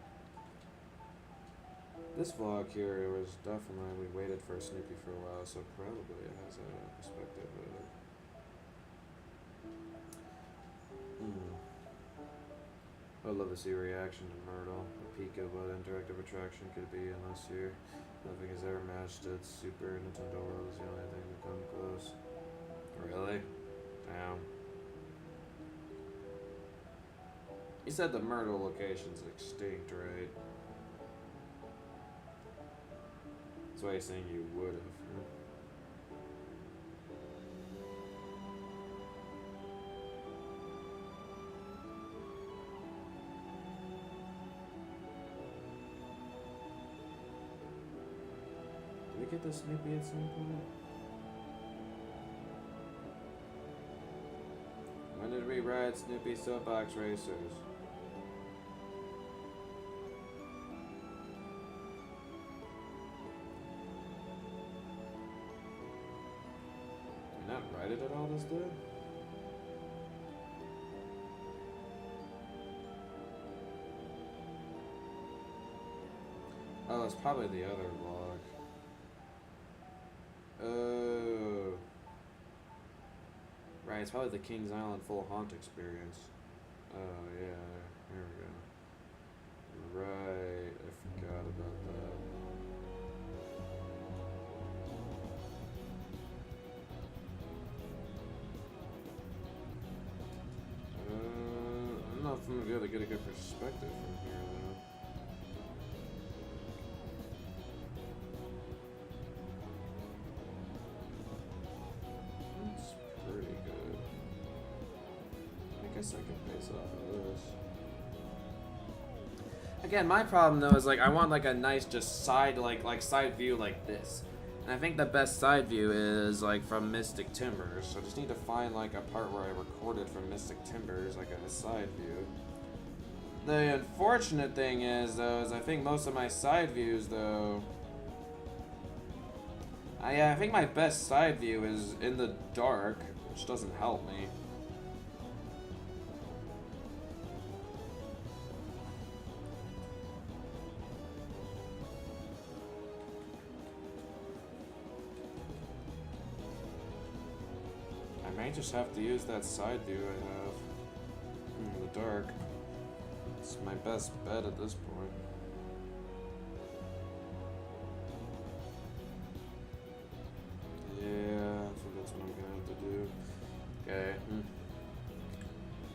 This vlog here was definitely, we waited for Snoopy for a while, so probably it has a perspective of it. I'd love to see a reaction to Myrtle. A peek of what interactive attraction could be in this year. Nothing has ever matched it. Super Nintendo World is the only thing to come close. Really? Damn. You said the Myrtle location's extinct, right? That's why you're saying you would have. Did we get the Snoopy at some point? When did we ride Snoopy Soapbox Racers? Not ride it at all this day? Oh, it's probably the other vlog. Oh. Right, it's probably the Kings Island full haunt experience. Oh, yeah. Here we go. Right, I forgot about that. I don't know if I'm gonna be able to get a good perspective from here, though. That's pretty good. I guess I can base off of this. Again, my problem though is like I want like a nice just side like side view like this. And I think the best side view is like from Mystic Timbers. So I just need to find like a part where I recorded from Mystic Timbers, like a side view. The unfortunate thing is though, is I think most of my side views though, I think my best side view is in the dark, which doesn't help me. I may just have to use that side view I have in the dark. It's my best bet at this point. Yeah, I think that's what I'm gonna have to do. Okay.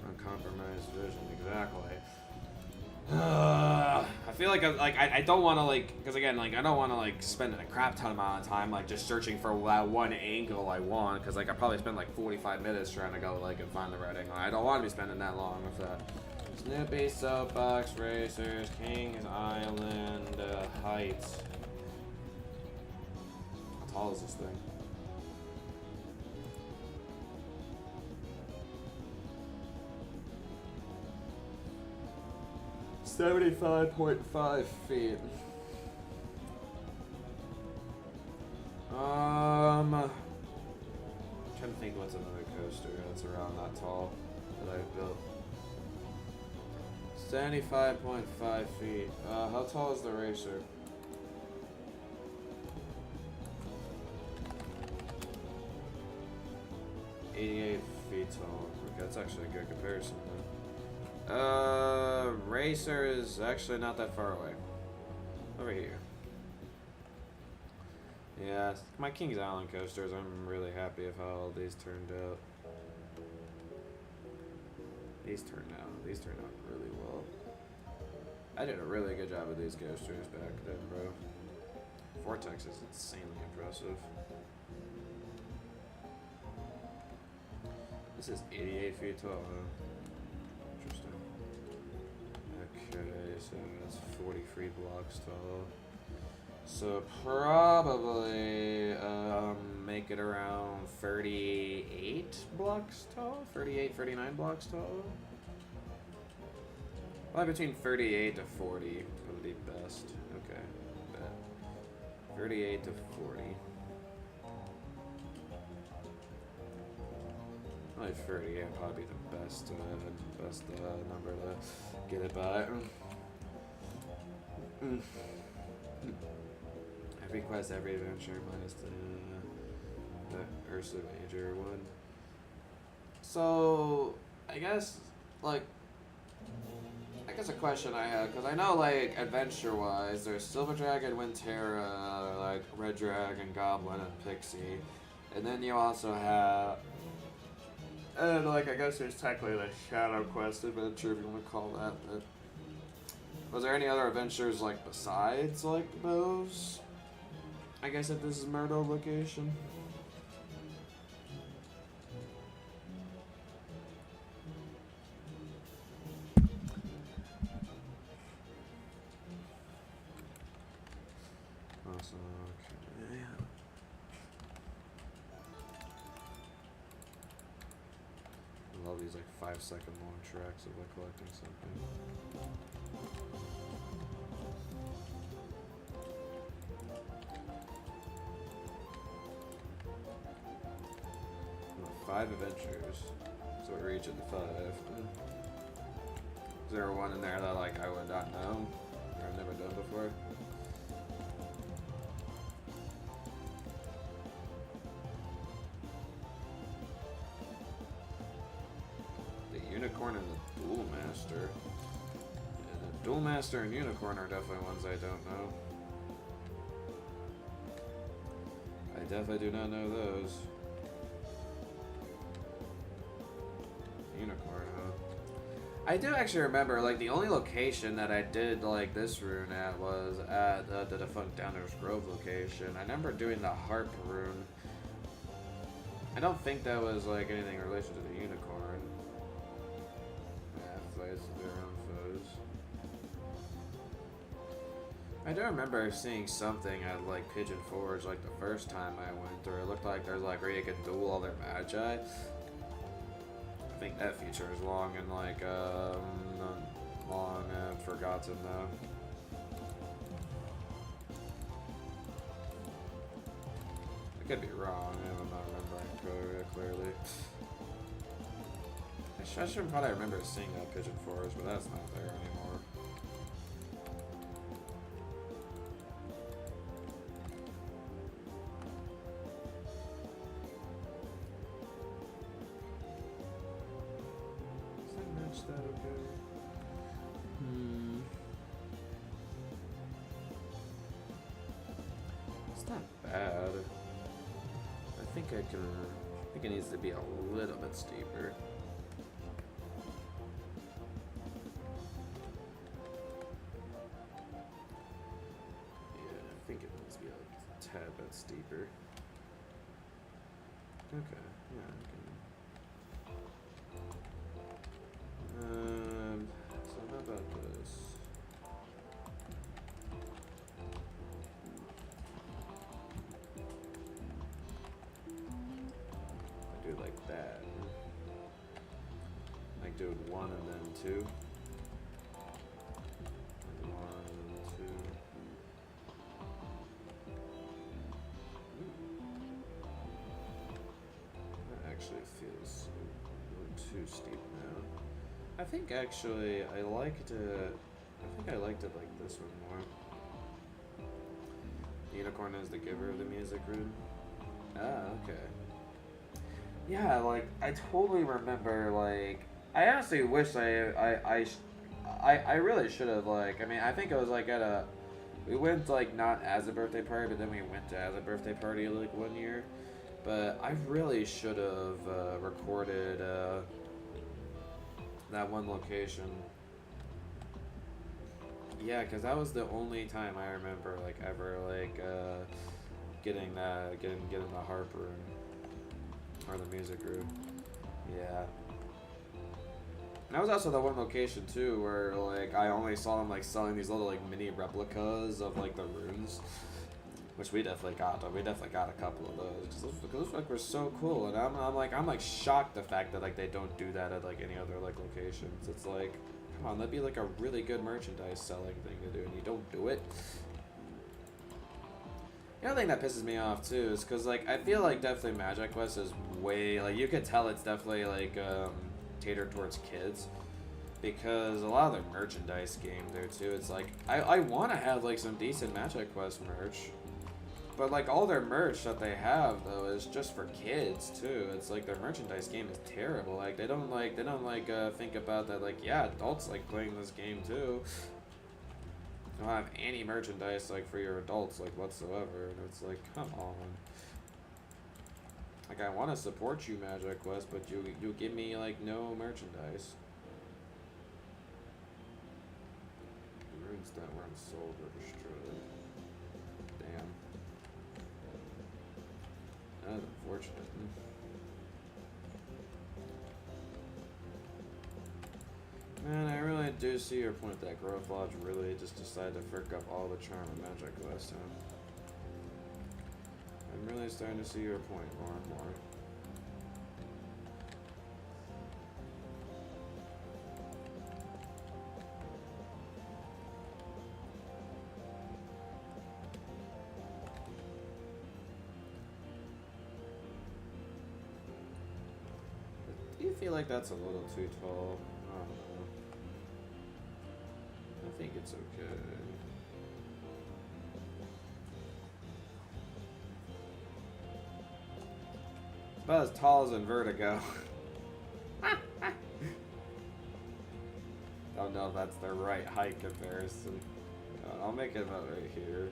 Uncompromised vision, exactly. I feel like I don't want to like, because again, like I don't want to like spend a crap ton amount of time like just searching for that one angle I want, because like I probably spend like 45 minutes trying to go like and find the right angle. I don't want to be spending that long with that. Snoopy Soapbox Racers, Kings Island Heights. How tall is this thing? $75.5 feet. I'm trying to think what's another coaster that's around that tall that I've built. 75.5 feet. How tall is the racer? $88 feet tall. That's actually a good comparison, then. Racer is actually not that far away. Over here. Yeah, my Kings Island coasters, I'm really happy with how all these turned out. These turned out really well. I did a really good job with these coasters back then, bro. Vortex is insanely impressive. This is 88 feet tall, huh? Interesting. Okay, so that's 43 blocks tall. So probably make it around 38 blocks tall? 38, 39 blocks tall? Probably between 38 to 40 would be best. Okay, bet. 38 to 40. Probably 38 would probably be the best, number to get it by. Every quest, every adventure, minus the Ursa Major one. So, I guess a question I had, because I know, like, adventure-wise, there's Silver Dragon, Wintera, like, Red Dragon, Goblin, and Pixie. And then you also have, and, like, I guess there's technically the Shadow Quest adventure, if you want to call that. But was there any other adventures, like, besides, like, those? I guess at this Murdo location. Awesome, okay. I love these like 5-second long tracks of like collecting something. Well, 5 adventures. So we're each at the 5. Is there one in there that like I would not know or I've never done before? Unicorn and the Duel Master. Yeah, the Duel Master and Unicorn are definitely ones I don't know. I definitely do not know those. Unicorn, huh? I do actually remember, like, the only location that I did, like, this rune at was at the defunct Downers Grove location. I remember doing the Harp rune. I don't think that was, like, anything in relation to the Unicorn. Their own foes. I do remember seeing something at like Pigeon Forge like the first time I went through. It looked like there's like where you could duel all their magi. I think that feature is long and like long and forgotten though. I could be wrong. I'm not remembering clearly. I should probably remember seeing that Pigeon Forest, but that's not there anymore. Does that match that okay? It's not bad. I think it needs to be a little bit steeper. Tad bit steeper. Okay, yeah, I can. So how about this? I do like that. Like do it 1 and then 2. Feels a little too steep now. I think actually I liked it like this one more. Unicorn is the giver of the music rune. Ah, okay. Yeah, like I totally remember. Like I honestly wish I really should have. Like I mean, I think it was like at a we went like not as a birthday party, but then we went to as a birthday party like one year. But I really should have recorded that one location. Yeah, because that was the only time I remember like ever like getting the harp room or the music room. Yeah. And that was also the one location too where like I only saw them like selling these little like mini replicas of like the runes, which we definitely got. We definitely got a couple of those because those like were so cool. And I'm like shocked the fact that like they don't do that at like any other like locations. It's like, come on, that'd be like a really good merchandise selling thing to do, and you don't do it. The other thing that pisses me off too is because like I feel like definitely Magic Quest is way like you could tell it's definitely like catered towards kids because a lot of their merchandise game there too. It's like I want to have like some decent Magic Quest merch, but like all their merch that they have though is just for kids too. It's like their merchandise game is terrible. Like they don't think about that like yeah adults like playing this game too. You don't have any merchandise like for your adults like whatsoever, and it's like come on. Like I want to support you Magic Quest, but you give me like no merchandise. Runes that weren't sold or destroyed. Damn. That's unfortunate. Man, I really do see your point that Growth Lodge really just decided to frick up all the charm of Magic last time. I'm really starting to see your point more and more. Do you feel like that's a little too tall? I don't know. I think it's okay. It's about as tall as in Vertigo. Don't know if that's the right height comparison. I'll make it about right here.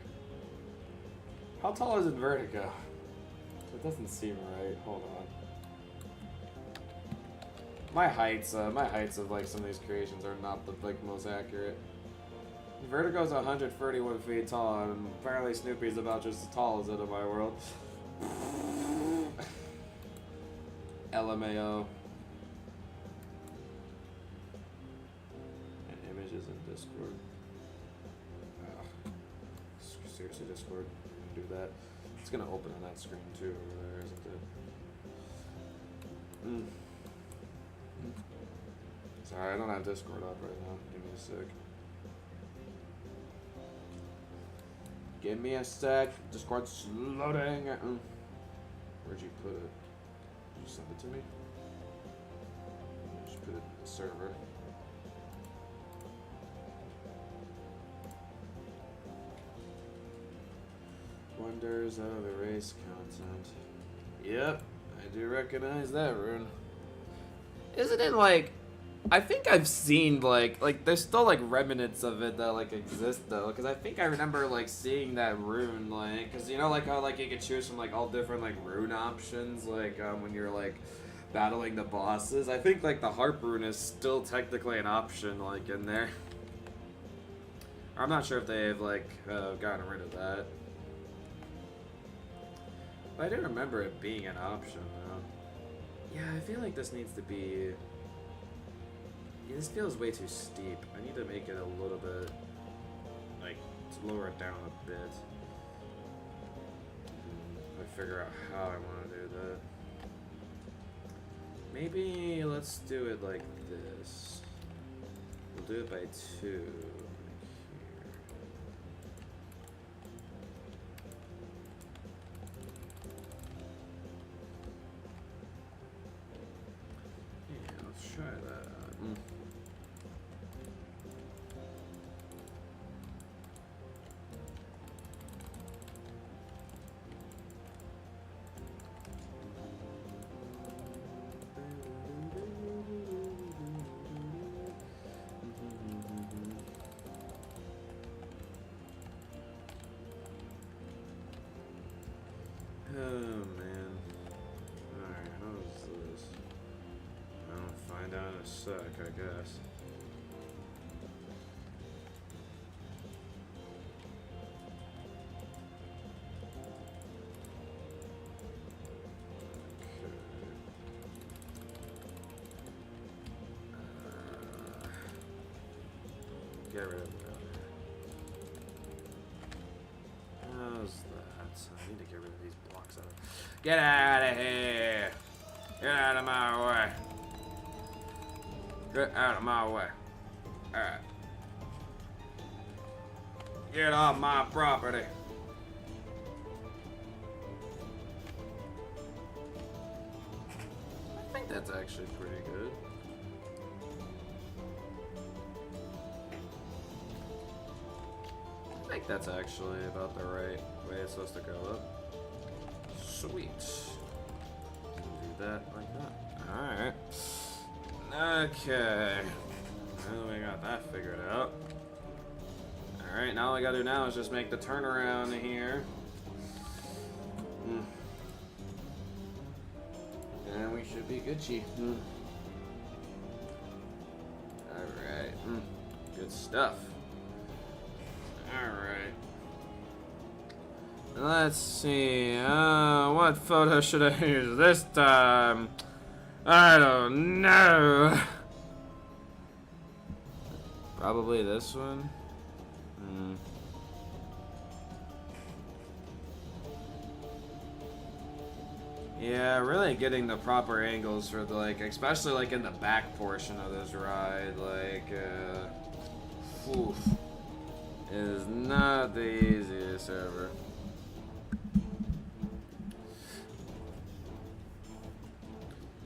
How tall is in Vertigo? It doesn't seem right. Hold on. My heights of like some of these creations are not the like most accurate. Vertigo's 131 feet tall, and apparently Snoopy's about just as tall as it in my world. LMAO. And images in Discord. Ugh. Seriously, Discord. Do that. It's gonna open on that screen too over there, isn't it? Sorry, I don't have Discord up right now. Give me a sec. Give me a sec. Discord's loading. Where'd you put it? Did you send it to me? Just put it in the server. Wonders of erase content. Yep, I do recognize that rune. Isn't it like... I think I've seen like there's still like remnants of it that like exist though, because I think I remember like seeing that rune like, because you know like how like you can choose from like all different like rune options like when you're like battling the bosses. I think like the harp rune is still technically an option like in there. I'm not sure if they've like gotten rid of that, but I do remember it being an option though. Yeah, I feel like this needs to be. Yeah, this feels way too steep. I need to make it a little bit, like, to lower it down a bit. I figure out how I want to do that. Maybe let's do it like this. We'll do it by 2. Yeah, let's try that. a sec, I guess. Get rid of that. How's that? I need to get rid of these blocks out of. Get out of here! Get out of my way! Get out of my way! Alright. Get off my property! I think that's actually pretty good. I think that's actually about the right way it's supposed to go up. Sweet. Do that like that. Alright. Okay. Now we got that figured out. Alright, now all we gotta do now is just make the turnaround here. And we should be Gucci. Alright. Good stuff. Alright. Let's see. What photo should I use this time? I don't know. Probably this one. Yeah, really getting the proper angles for the, like, especially like in the back portion of this ride, like, oof, is not the easiest ever.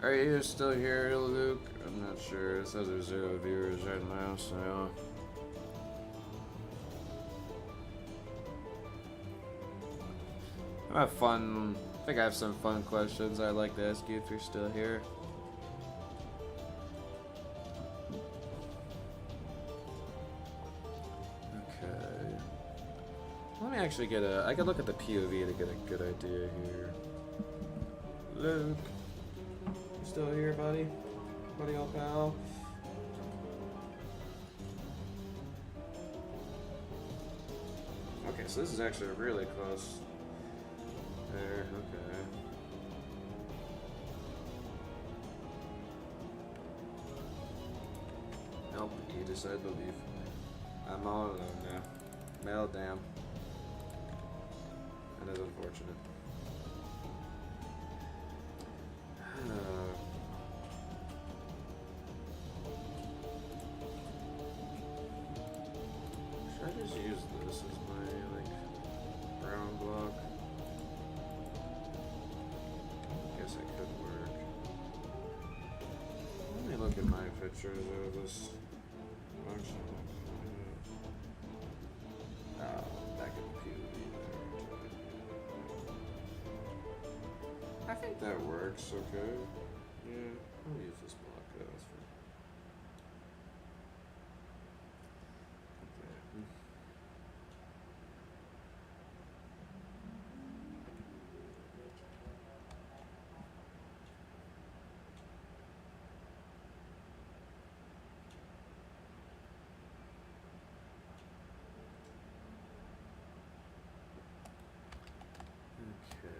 Are you still here, Luke? I'm not sure. It says there's 0 viewers right now, so. I have fun. I think I have some fun questions I'd like to ask you if you're still here. Okay. Let me actually get a. I could look at the POV to get a good idea here. Luke. Still here, buddy? Buddy, old pal? Okay, so this is actually really close. There, okay. Nope, you decided to leave. I'm all alone now. Well, damn. That is unfortunate. Should I just use this as my, like, brown block? Guess it could work. Let me look at my pictures of this function. Back in the POV there. I think that works, okay. Yeah, I'll use this block, that's fine. Okay.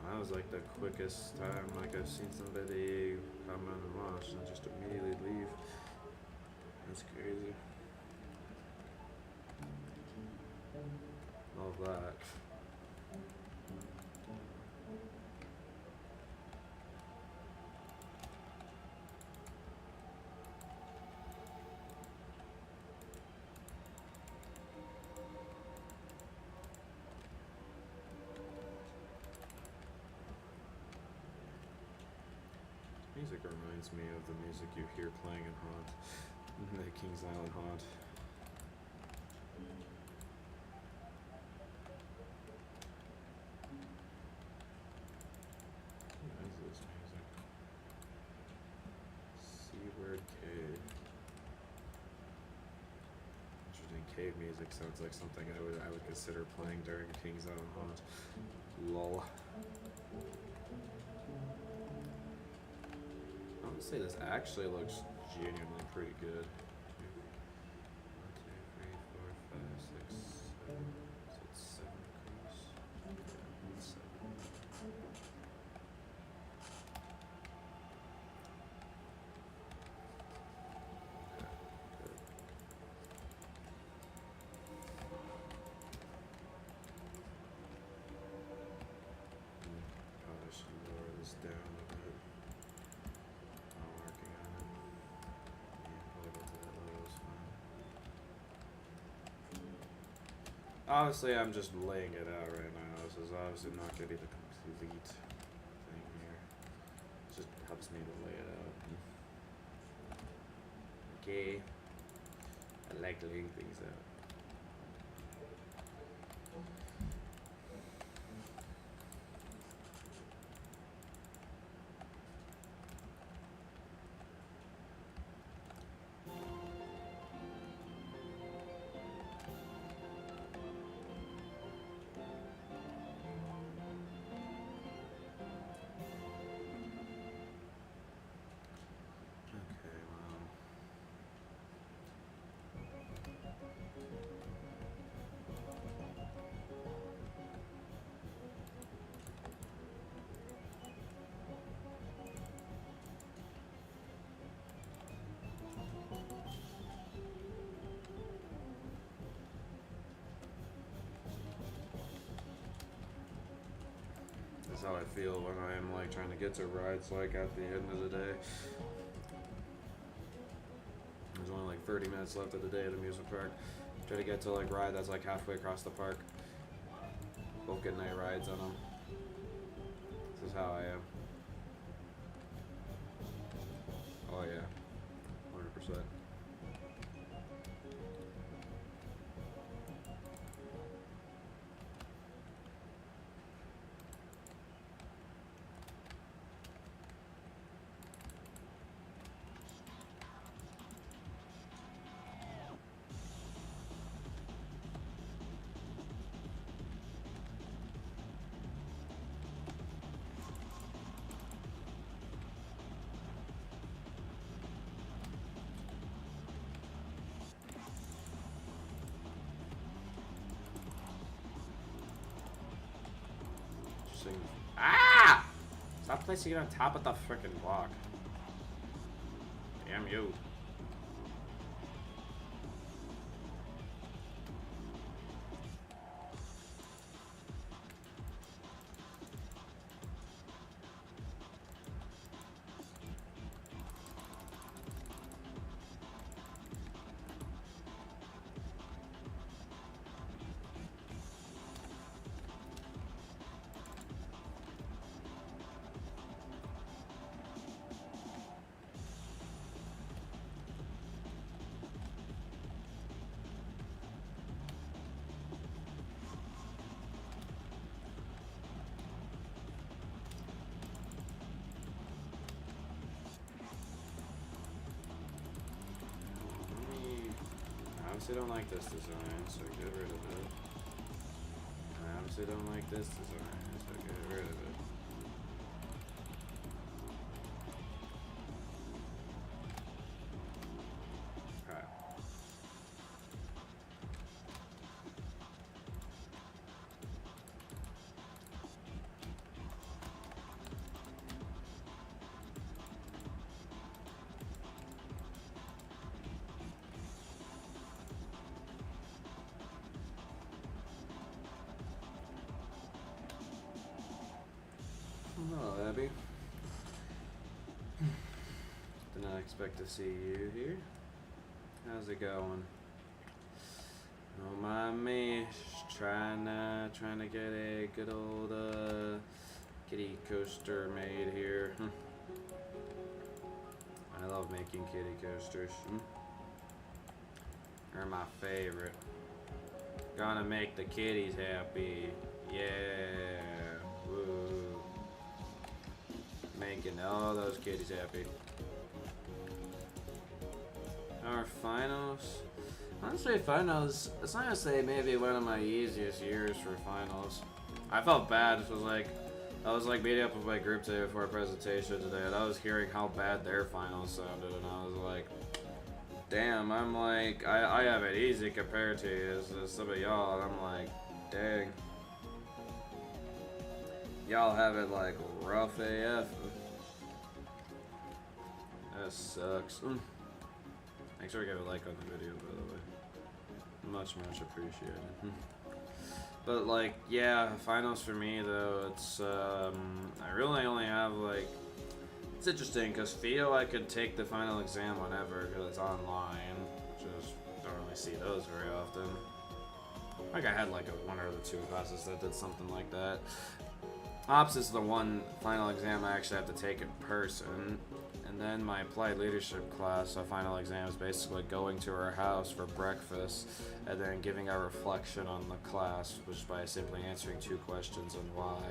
That was like the quickest time like I've seen somebody come on and watch and just immediately leave. That's crazy. All that. Music reminds me of the music you hear playing in Haunt, the Kings Island Haunt. What is this music? Seaward Cave. Interesting. Cave music sounds like something I would consider playing during Kings Island Haunt. Lol. Honestly, this actually looks genuinely pretty good. 1, 2, 3, 4, 5, 6, 7. So it's 7 across. Yeah, 7. Okay, good. Probably should lower this down a bit. I'm working on it. Yeah, probably go to that level is fine. Obviously, I'm just laying it out right now. This is obviously not going to be the complete thing here. It just helps me to lay it out. Okay. I like laying things out. Okay, well. That's how I feel when I am like trying to get to rides like at the end of the day. There's only like 30 minutes left of the day at amusement park. Try to get to like ride that's like halfway across the park. Both get night rides on them. This is how I am. Oh yeah, 100%. Ah! Stop placing it on top of the frickin' block. Damn you. I obviously don't like this design, so get rid of it. I obviously don't like this design, so get rid of it. Okay. Hello, Abby. Did not expect to see you here. How's it going? Don't mind me. Just trying to get a good old kitty coaster made here. I love making kitty coasters. They're my favorite. Gonna make the kitties happy. Yeah. Woo. Making all those kitties happy. Our finals. Honestly, finals, it's honestly maybe one of my easiest years for finals. I felt bad. It was like, I was like meeting up with my group today before a presentation today, and I was hearing how bad their finals sounded, and I was like, damn, I'm like, I have it easy compared to you, to some of y'all, and I'm like, dang. Y'all have it like rough AF. That sucks. Make sure to give a like on the video, by the way. Much appreciated. But like, yeah, finals for me though, it's I really only have like, it's interesting because FEO I could take the final exam whenever because it's online, just don't really see those very often. Like I had like one or the two classes that did something like that. Ops is the one final exam I actually have to take in person. And then my applied leadership class, our final exam is basically going to her house for breakfast and then giving a reflection on the class, which by simply answering 2 questions on why.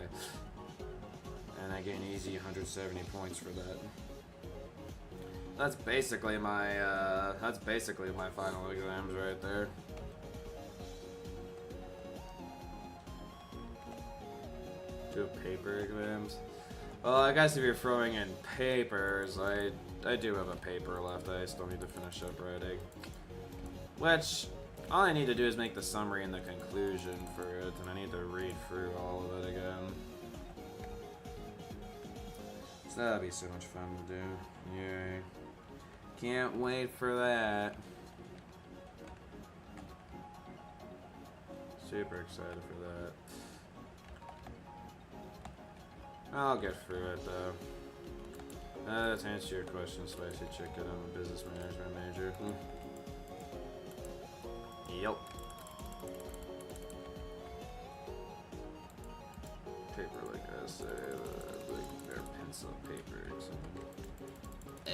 And I gain easy 170 points for that. That's basically my final exams right there. Do paper exams. Well, I guess if you're throwing in papers, I do have a paper left. I still need to finish up writing. Which, all I need to do is make the summary and the conclusion for it, and I need to read through all of it again. So that'll be so much fun to do. Yay. Can't wait for that. Super excited for that. I'll get through it though. To answer your question, Spicy Chicken, I'm a business management major. Yup. Paper like essay, like their pencil paper. Oh.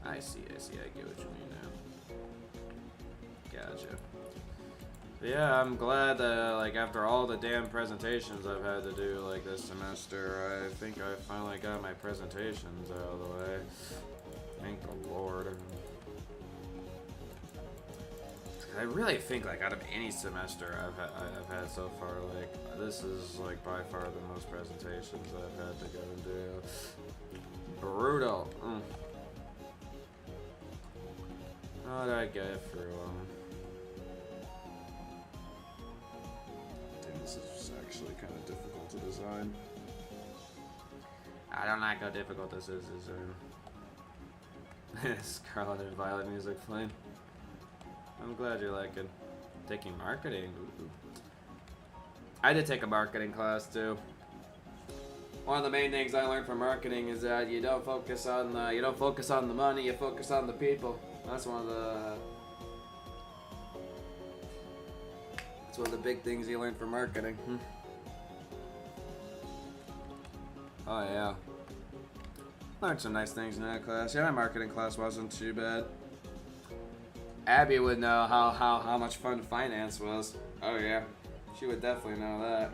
I see, I get what you mean now. Gotcha. But yeah, I'm glad that, like, after all the damn presentations I've had to do, like, this semester, I think I finally got my presentations out of the way. Thank the Lord. I really think, like, out of any semester I've had so far, like, this is, like, by far the most presentations I've had to go and do. Brutal. How did I get through them? This is actually kind of difficult to design. I don't like how difficult this is. Scarlet and Violet music playing. I'm glad you're liking taking marketing. Ooh. I did take a marketing class too. One of the main things I learned from marketing is that you don't focus on the money, you focus on the people. That's one of the big things you learn from marketing. Oh yeah. Learned some nice things in that class. Yeah, my marketing class wasn't too bad. Abby would know how much fun finance was. Oh yeah. She would definitely know that.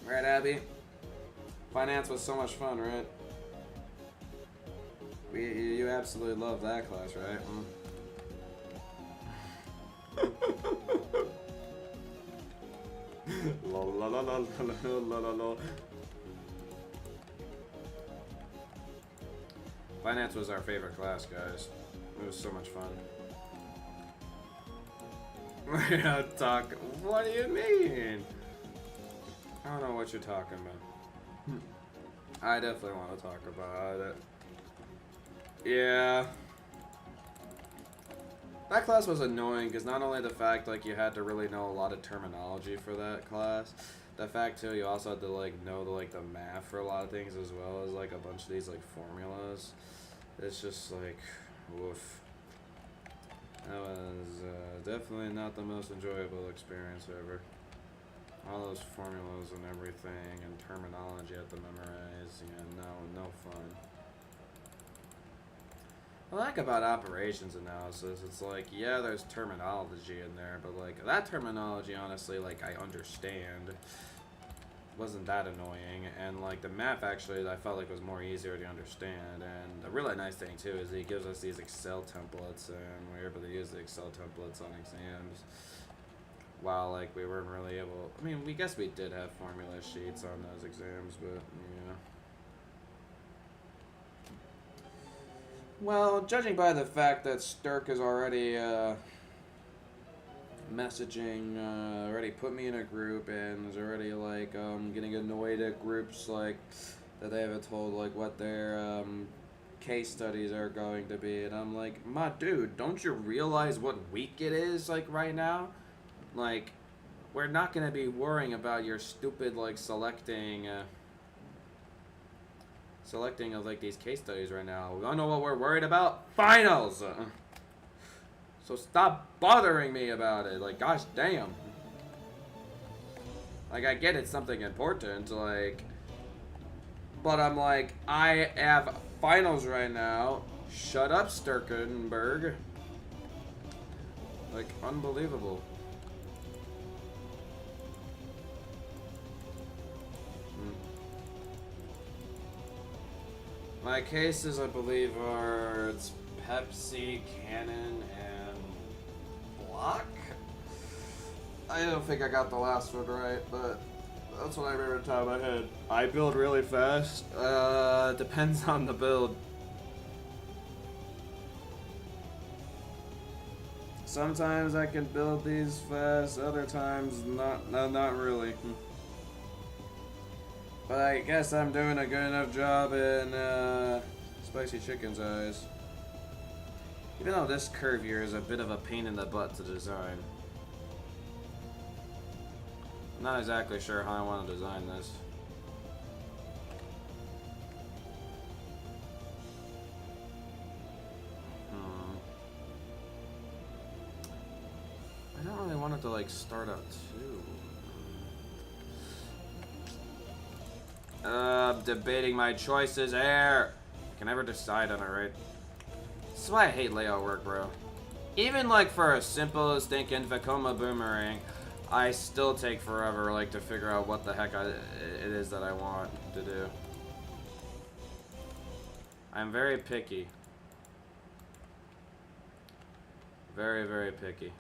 Right, Abby? Finance was so much fun, right? You absolutely love that class, right? La la la la la la la. Finance was our favorite class, guys. It was so much fun. We're gonna talk. What do you mean? I don't know what you're talking about. I definitely want to talk about it. Yeah. That class was annoying because not only the fact like you had to really know a lot of terminology for that class, the fact too you also had to like know the math for a lot of things as well as like a bunch of these like formulas. It's just like, woof. That was definitely not the most enjoyable experience ever. All those formulas and everything and terminology I had to memorize. Yeah, no fun. What I like about operations analysis, it's like, yeah, there's terminology in there, but like that terminology, honestly, like I understand. Wasn't that annoying, and like the math actually I felt like was more easier to understand. And a really nice thing too is he gives us these Excel templates, and we're able to use the Excel templates on exams. while like we weren't really able. I mean, we guess we did have formula sheets on those exams, but yeah. Well, judging by the fact that Sturk is already messaging, already put me in a group and is already like getting annoyed at groups like that they haven't told like what their case studies are going to be, and I'm like, my dude, don't you realize what week it is like right now? Like, we're not gonna be worrying about your stupid like selecting of like these case studies right now. We don't know what we're worried about. Finals. So stop bothering me about it. Like, gosh damn. Like, I get it's something important, like, but I'm like, I have finals right now. Shut up, Sturkenberg. Like, unbelievable. My cases, I believe, are it's Pepsi, Canon, and Block. I don't think I got the last one right, but that's what I remember off the top of my head. I build really fast. Depends on the build. Sometimes I can build these fast, other times not really. But I guess I'm doing a good enough job in Spicy Chicken's eyes. Even though this curve here is a bit of a pain in the butt to design. I'm not exactly sure how I want to design this. I don't really want it to like start out too. Debating my choices here. Can never decide on it, right? This is why I hate layout work, bro. Even like for a simple stinking Vekoma boomerang, I still take forever like to figure out what the heck it is that I want to do. I'm very picky. Very, very picky.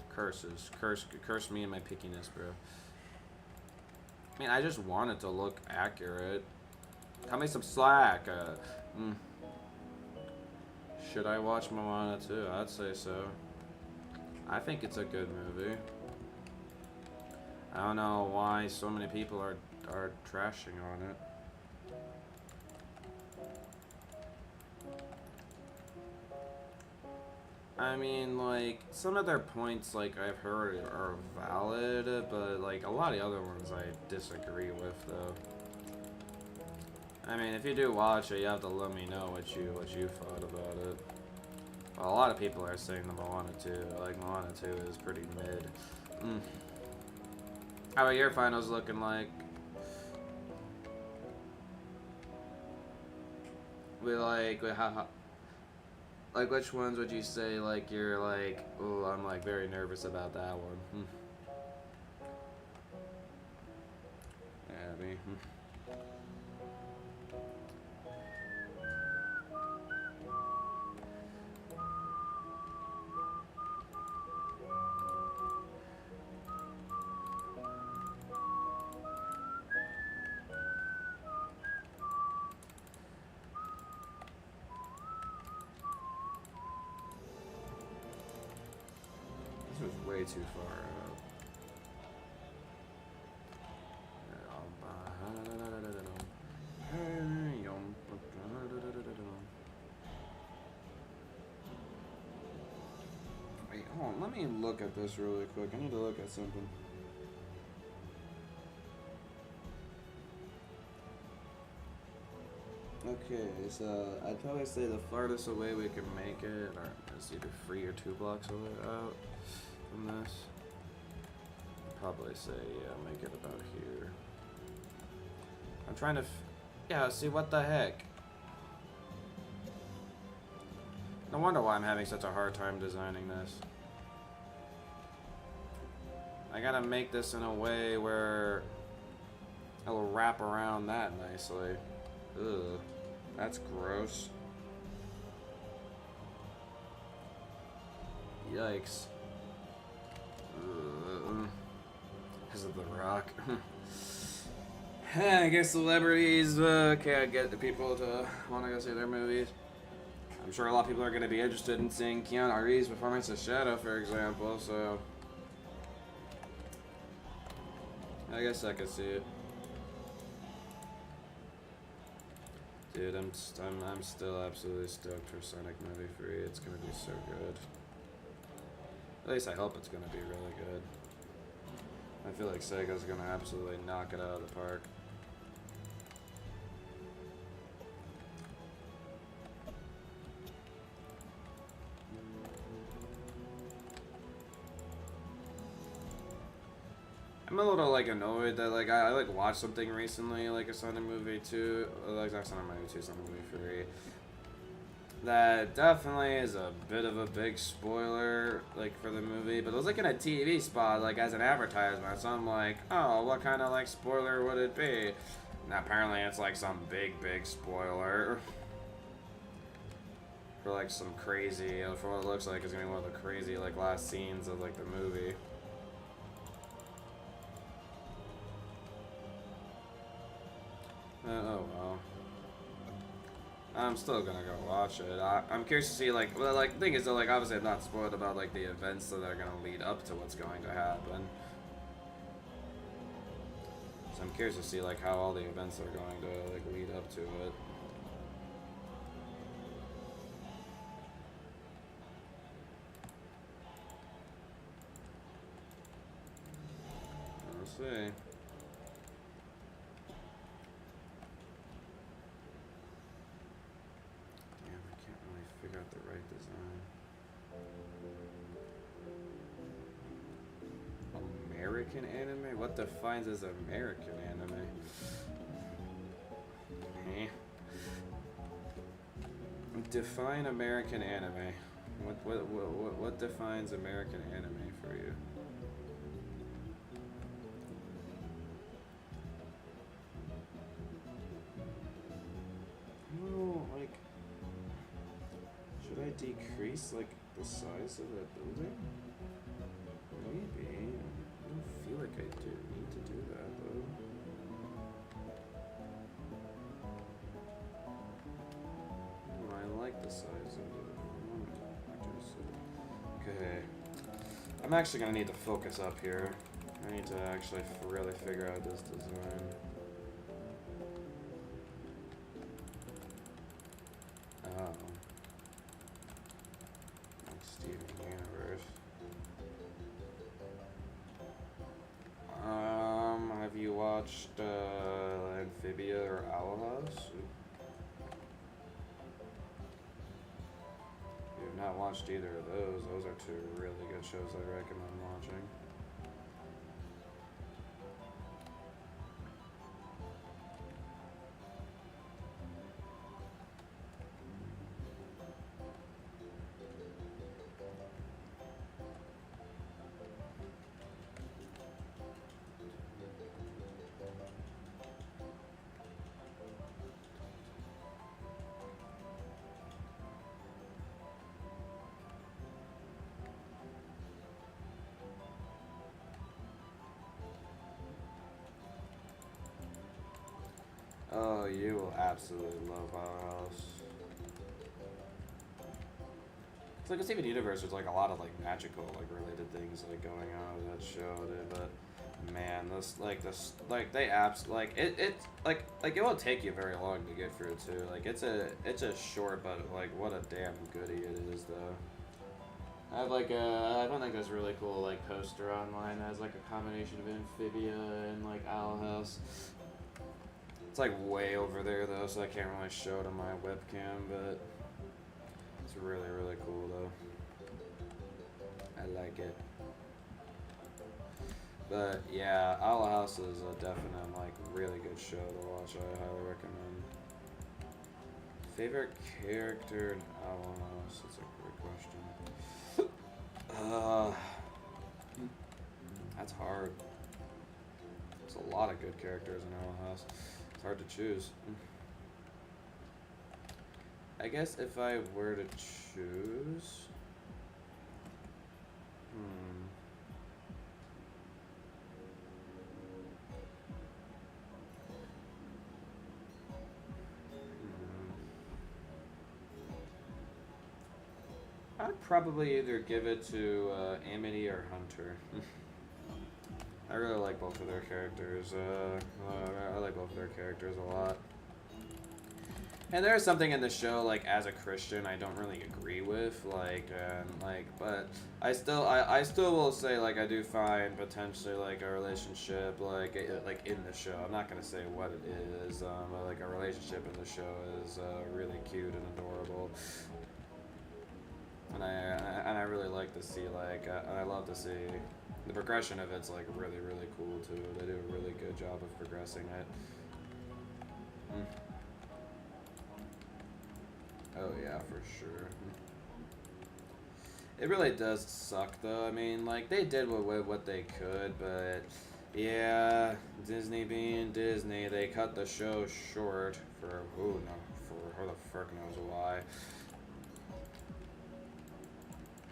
Curses. Curse me and my pickiness, bro. I mean, I just want it to look accurate. Cut me some slack. Should I watch Moana too? I'd say so. I think it's a good movie. I don't know why so many people are trashing on it. I mean, like, some of their points, like, I've heard are valid, but, like, a lot of the other ones I disagree with, though. I mean, if you do watch it, you have to let me know what you thought about it. Well, a lot of people are saying the Moana 2, like, Moana 2 is pretty mid. How are your finals looking like? Like, which ones would you say, like, you're like, oh, I'm, like, very nervous about that one? Yeah, me. This was way too far out. Wait, hold on, let me look at this really quick. I need to look at something. Okay, so I'd probably say the farthest away we can make it, or it's either 3 or 2 blocks away out from this. I'd probably say, yeah, make it about here. I'm trying to, yeah, see what the heck. No wonder why I'm having such a hard time designing this. I gotta make this in a way where it'll wrap around that nicely. Ugh. That's gross. Yikes. Because of The Rock. I guess celebrities can't get the people to want to go see their movies. I'm sure a lot of people are going to be interested in seeing Keanu Reeves' performance as Shadow, for example, so I guess I could see it. Dude, I'm still absolutely stoked for Sonic Movie 3. It's gonna be so good. At least I hope it's gonna be really good. I feel like Sega's gonna absolutely knock it out of the park. I'm a little like annoyed that like I like watched something recently, like a Sonic movie 2, like not Sonic movie 2, Sonic movie 3. That definitely is a bit of a big spoiler, like for the movie, but it was like in a TV spot, like as an advertisement. So I'm like, oh, what kind of like spoiler would it be? And apparently it's like some big spoiler for like some crazy, for what it looks like, it's gonna be one of the crazy like last scenes of like the movie. Oh well. I'm still gonna go watch it. I'm curious to see like, well, like the thing is though, like obviously I'm not spoiled about like the events that are gonna lead up to what's going to happen. So I'm curious to see like how all the events are going to like lead up to it. We'll see. Figure out the right design. American anime? What defines as American anime? Define American anime. What defines American anime for you? No, like. Should I decrease, like, the size of that building? Maybe. I don't feel like I do need to do that, though. No, I like the size of it. Okay. I'm actually gonna need to focus up here. I need to actually really figure out this design. Oh. Have you watched Amphibia or Owl House? You have not watched either of those. Those are two really good shows I recommend watching. Oh, you will absolutely love our house. It's like a Steven Universe. There's like a lot of like magical, like related things like going on with that show, dude. But man, they apps like it it won't take you very long to get through too. Like it's a short, but like what a damn goodie it is though. I have like I found like this really cool like poster online that has like a combination of Amphibia and like Owl House. It's like way over there though, so I can't really show it on my webcam, but it's really, really cool though. I like it. But yeah, Owl House is a definite like really good show to watch. I highly recommend. Favorite character in Owl House? That's a great question. That's hard. There's a lot of good characters in Owl House. Hard to choose. I guess if I were to choose, would probably either give it to Amity or Hunter. I really like both of their characters. I like both of their characters a lot. And there's something in the show, like, as a Christian, I don't really agree with, but I still will say, like, I do find potentially, like, a relationship, like in the show. I'm not gonna say what it is, but, like, a relationship in the show is really cute and adorable. And I really like to see, like, and I love to see the progression of it's, like, really, really cool, too. They do a really good job of progressing it. Oh yeah, for sure. It really does suck, though. I mean, like, they did what they could, but yeah, Disney being Disney, they cut the show short for who the frick knows why.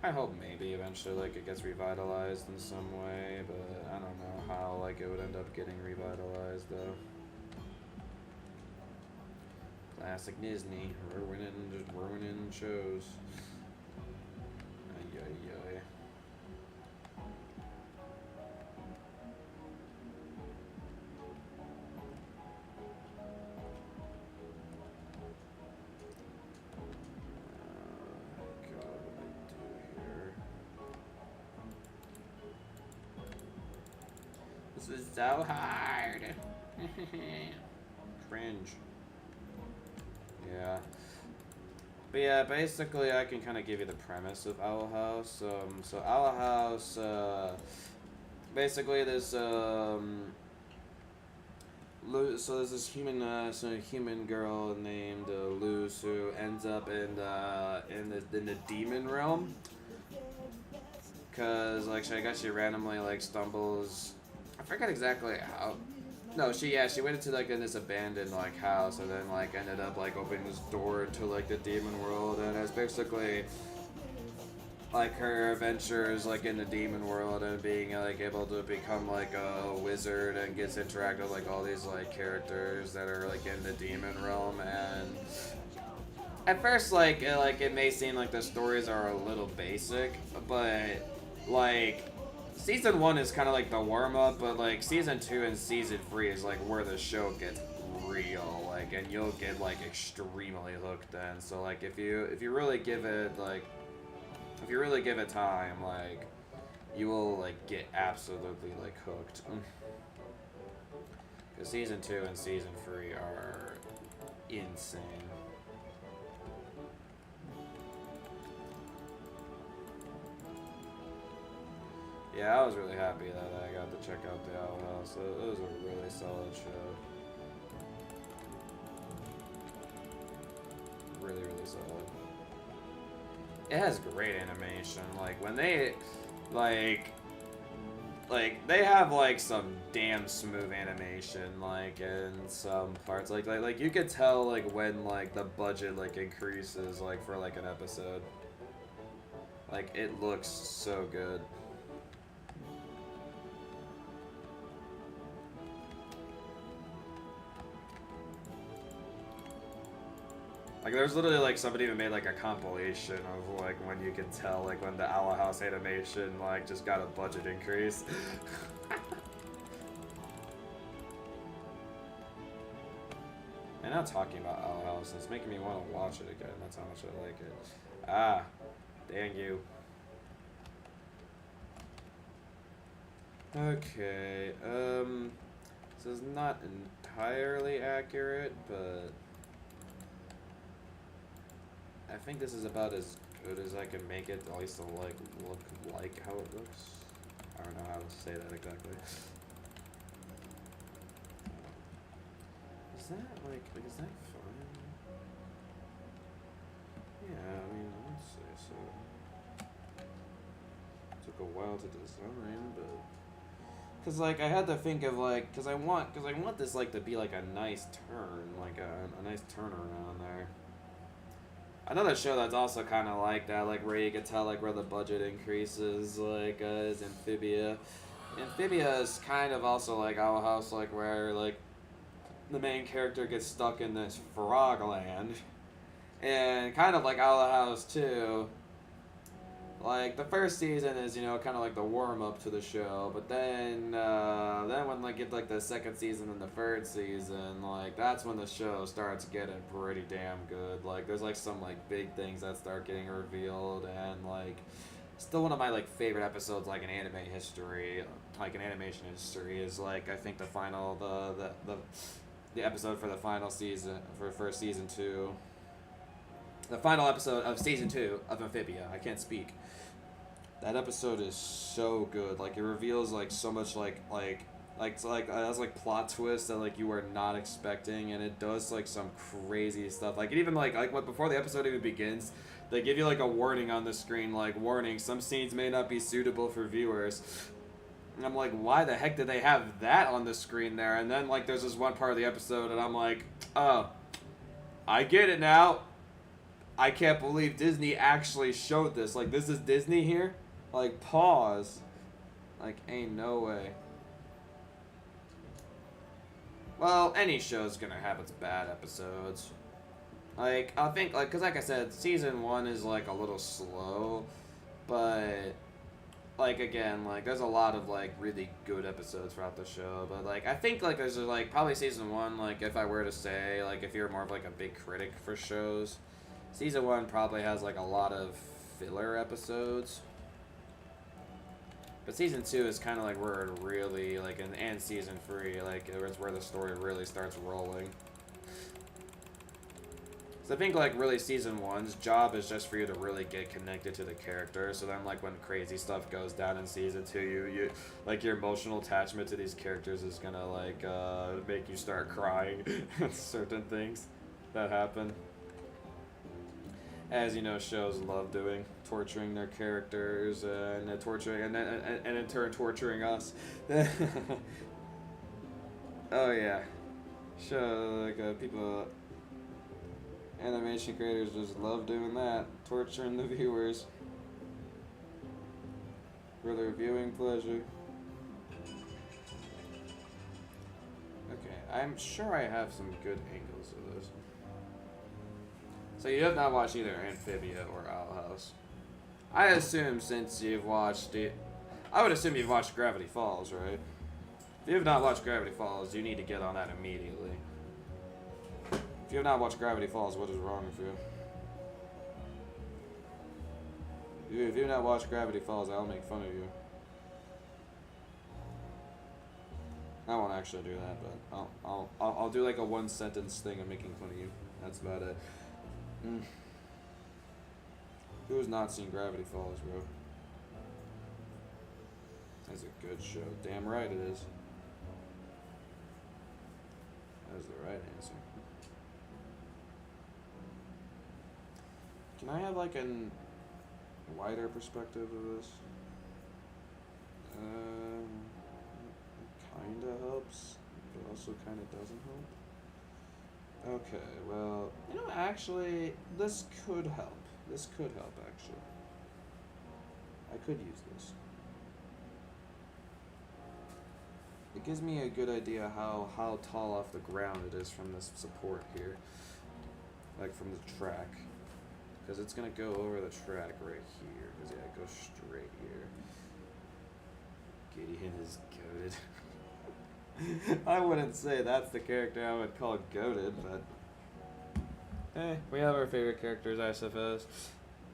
I hope maybe eventually, like, it gets revitalized in some way, but I don't know how, like, it would end up getting revitalized, though. Classic Disney, ruining shows. Ay, ay, ay. God, what do I do here? This is so hard. Cringe. Yeah. But yeah, basically I can kind of give you the premise of Owl House. So Owl House, basically there's, so there's this human girl named Luz who ends up in the demon realm. Cause like I guess she randomly like stumbles. I forget exactly how. No, she went into like in this abandoned like house and then like ended up like opening this door to like the demon world, and it's basically like her adventures like in the demon world and being like able to become like a wizard and gets to interact with like all these like characters that are like in the demon realm. And at first like it may seem like the stories are a little basic, but like Season 1 is kind of like the warm-up, but like Season 2 and Season 3 is like where the show gets real, like, and you'll get like extremely hooked then. So like if you really give it time, like you will like get absolutely like hooked. Because Season 2 and Season 3 are insane. Yeah, I was really happy that I got to check out the Owl House. It was a really solid show. Really, really solid. It has great animation. Like, when they, like they have, like, some damn smooth animation, like, in some parts. Like you could tell, like, when, like, the budget, like, increases, like, for, like, an episode. Like, it looks so good. Like, there's literally, like, somebody even made, like, a compilation of, like, when you can tell, like, when the Owl House animation, like, just got a budget increase. And now talking about Owl House, it's making me want to watch it again. That's how much I like it. Ah, dang you. Okay, this is not entirely accurate, but I think this is about as good as I can make it, at least to like look like how it looks. I don't know how to say that exactly. Is that like is that fun? Yeah, I mean, I would say so. Took a while to design, but cause like I had to think of like, cause I want this like to be like a nice turn, like a nice turnaround there. Another show that's also kind of like that, like where you can tell like where the budget increases, like is Amphibia. Amphibia is kind of also like Owl House, like where like the main character gets stuck in this frog land, and kind of like Owl House too. Like, the first season is, you know, kind of like the warm-up to the show, but then when, like, get, like, the second season and the third season, like, that's when the show starts getting pretty damn good. Like, there's, like, some, like, big things that start getting revealed, and, like, still one of my, like, favorite episodes, like, in anime history, like, in animation history, is, like, I think the final, the episode for the final season, for season 2. The final episode of season 2 of Amphibia. I can't speak. That episode is so good. Like, it reveals, like, so much, like it has, like, plot twists that, like, you are not expecting, and it does, like, some crazy stuff. Like, it even, like what, before the episode even begins, they give you, like, a warning on the screen, like, warning, some scenes may not be suitable for viewers. And I'm like, why the heck did they have that on the screen there? And then, like, there's this one part of the episode, and I'm like, oh, I get it now. I can't believe Disney actually showed this. Like, this is Disney here? Like, pause. Like, ain't no way. Well, any show's gonna have its bad episodes. Like, I think, like, because like I said, season 1 is, like, a little slow. But, like, again, like, there's a lot of, like, really good episodes throughout the show. But, like, I think, like, there's, like, probably season 1, like, if I were to say, like, if you're more of, like, a big critic for shows, season 1 probably has, like, a lot of filler episodes. But season 2 is kind of like where it really, like, and season 3, like, it's where the story really starts rolling. So I think, like, really season 1's job is just for you to really get connected to the character. So then, like, when crazy stuff goes down in season 2, you like, your emotional attachment to these characters is gonna, like, make you start crying at certain things that happen. As you know, shows love doing, torturing their characters and torturing, and in turn torturing us. Oh yeah, show like people, animation creators just love doing that, torturing the viewers for their viewing pleasure. Okay, I'm sure I have some good angles of this. So you have not watched either Amphibia or Owl House. I assume since you've watched it, I would assume you've watched Gravity Falls, right? If you have not watched Gravity Falls, you need to get on that immediately. If you have not watched Gravity Falls, what is wrong with you? If you have not watched Gravity Falls, I'll make fun of you. I won't actually do that, but I'll do like a one sentence thing of making fun of you. That's about it. Who has not seen Gravity Falls, bro? That's a good show. Damn right it is. That is the right answer. Can I have like a wider perspective of this? Kinda helps, but also kinda doesn't help. Okay, well, you know, actually, this could help. This could help, actually. I could use this. It gives me a good idea how tall off the ground it is from this support here. Like, from the track. Because it's going to go over the track right here. Because, yeah, it goes straight here. Gideon is goated. I wouldn't say that's the character I would call goated, but we have our favorite characters, I suppose.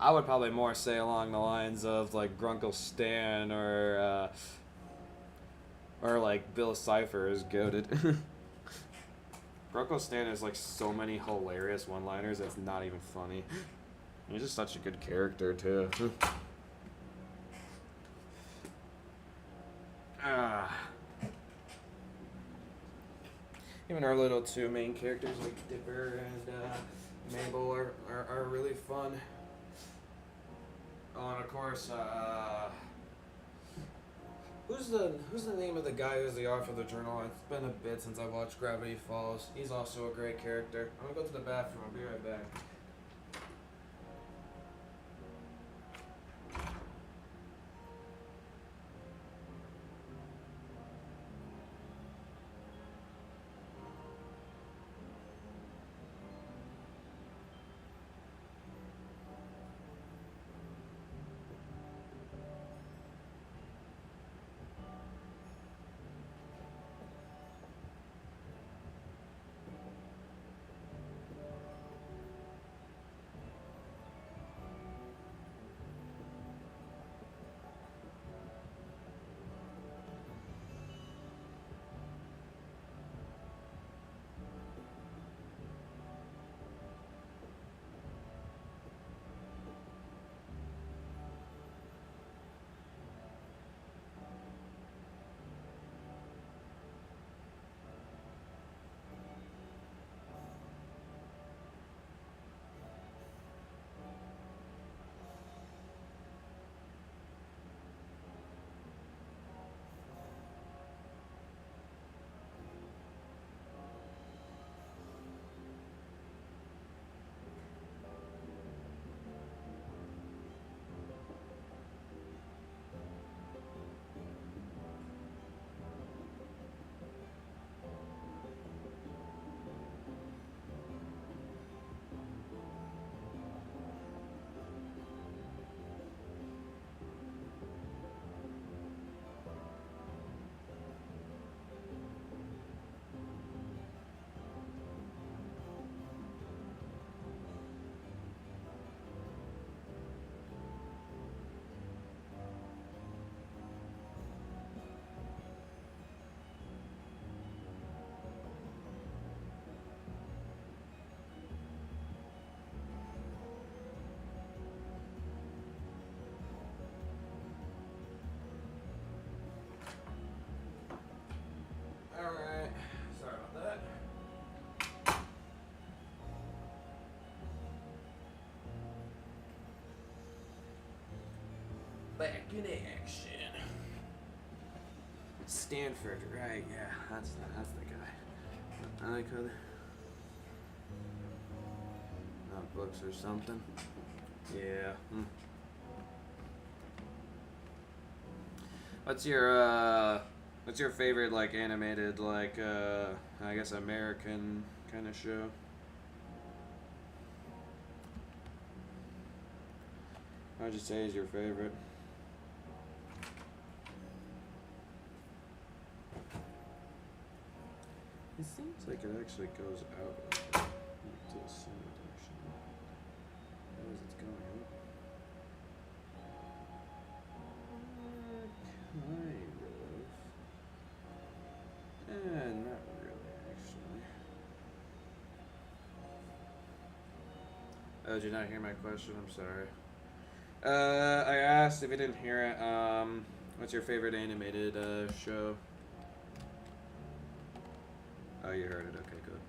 I would probably more say along the lines of like Grunkle Stan or like Bill Cipher is goated. Grunkle Stan has like so many hilarious one-liners that's not even funny. He's just such a good character too. Even our little two main characters like Dipper and Mabel are really fun. Oh, and of course, who's the name of the guy who's the author of the journal? It's been a bit since I watched Gravity Falls. He's also a great character. I'm gonna go to the bathroom. I'll be right back. back in action. Stanford, right? Yeah, that's the guy. I like how not books or something. Yeah. What's your favorite like animated like I guess American kind of show? How'd you say is your favorite? It seems like it actually goes out to the same direction as it's going up. Kind of. Not really, actually. Oh, did you not hear my question? I'm sorry. I asked if you didn't hear it, what's your favorite animated show? Oh, you heard it. Okay, good.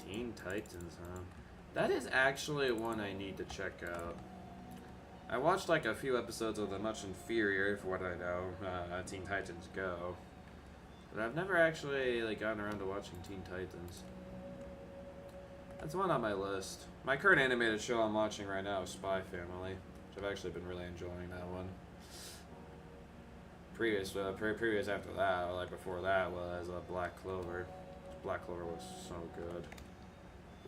Teen Titans, huh? That is actually one I need to check out. I watched like a few episodes of the much inferior, for what I know, Teen Titans Go. But I've never actually like gotten around to watching Teen Titans. That's one on my list. My current animated show I'm watching right now is Spy Family, which I've actually been really enjoying that one. Previous after that, like before that, was Black Clover. Black Clover was so good.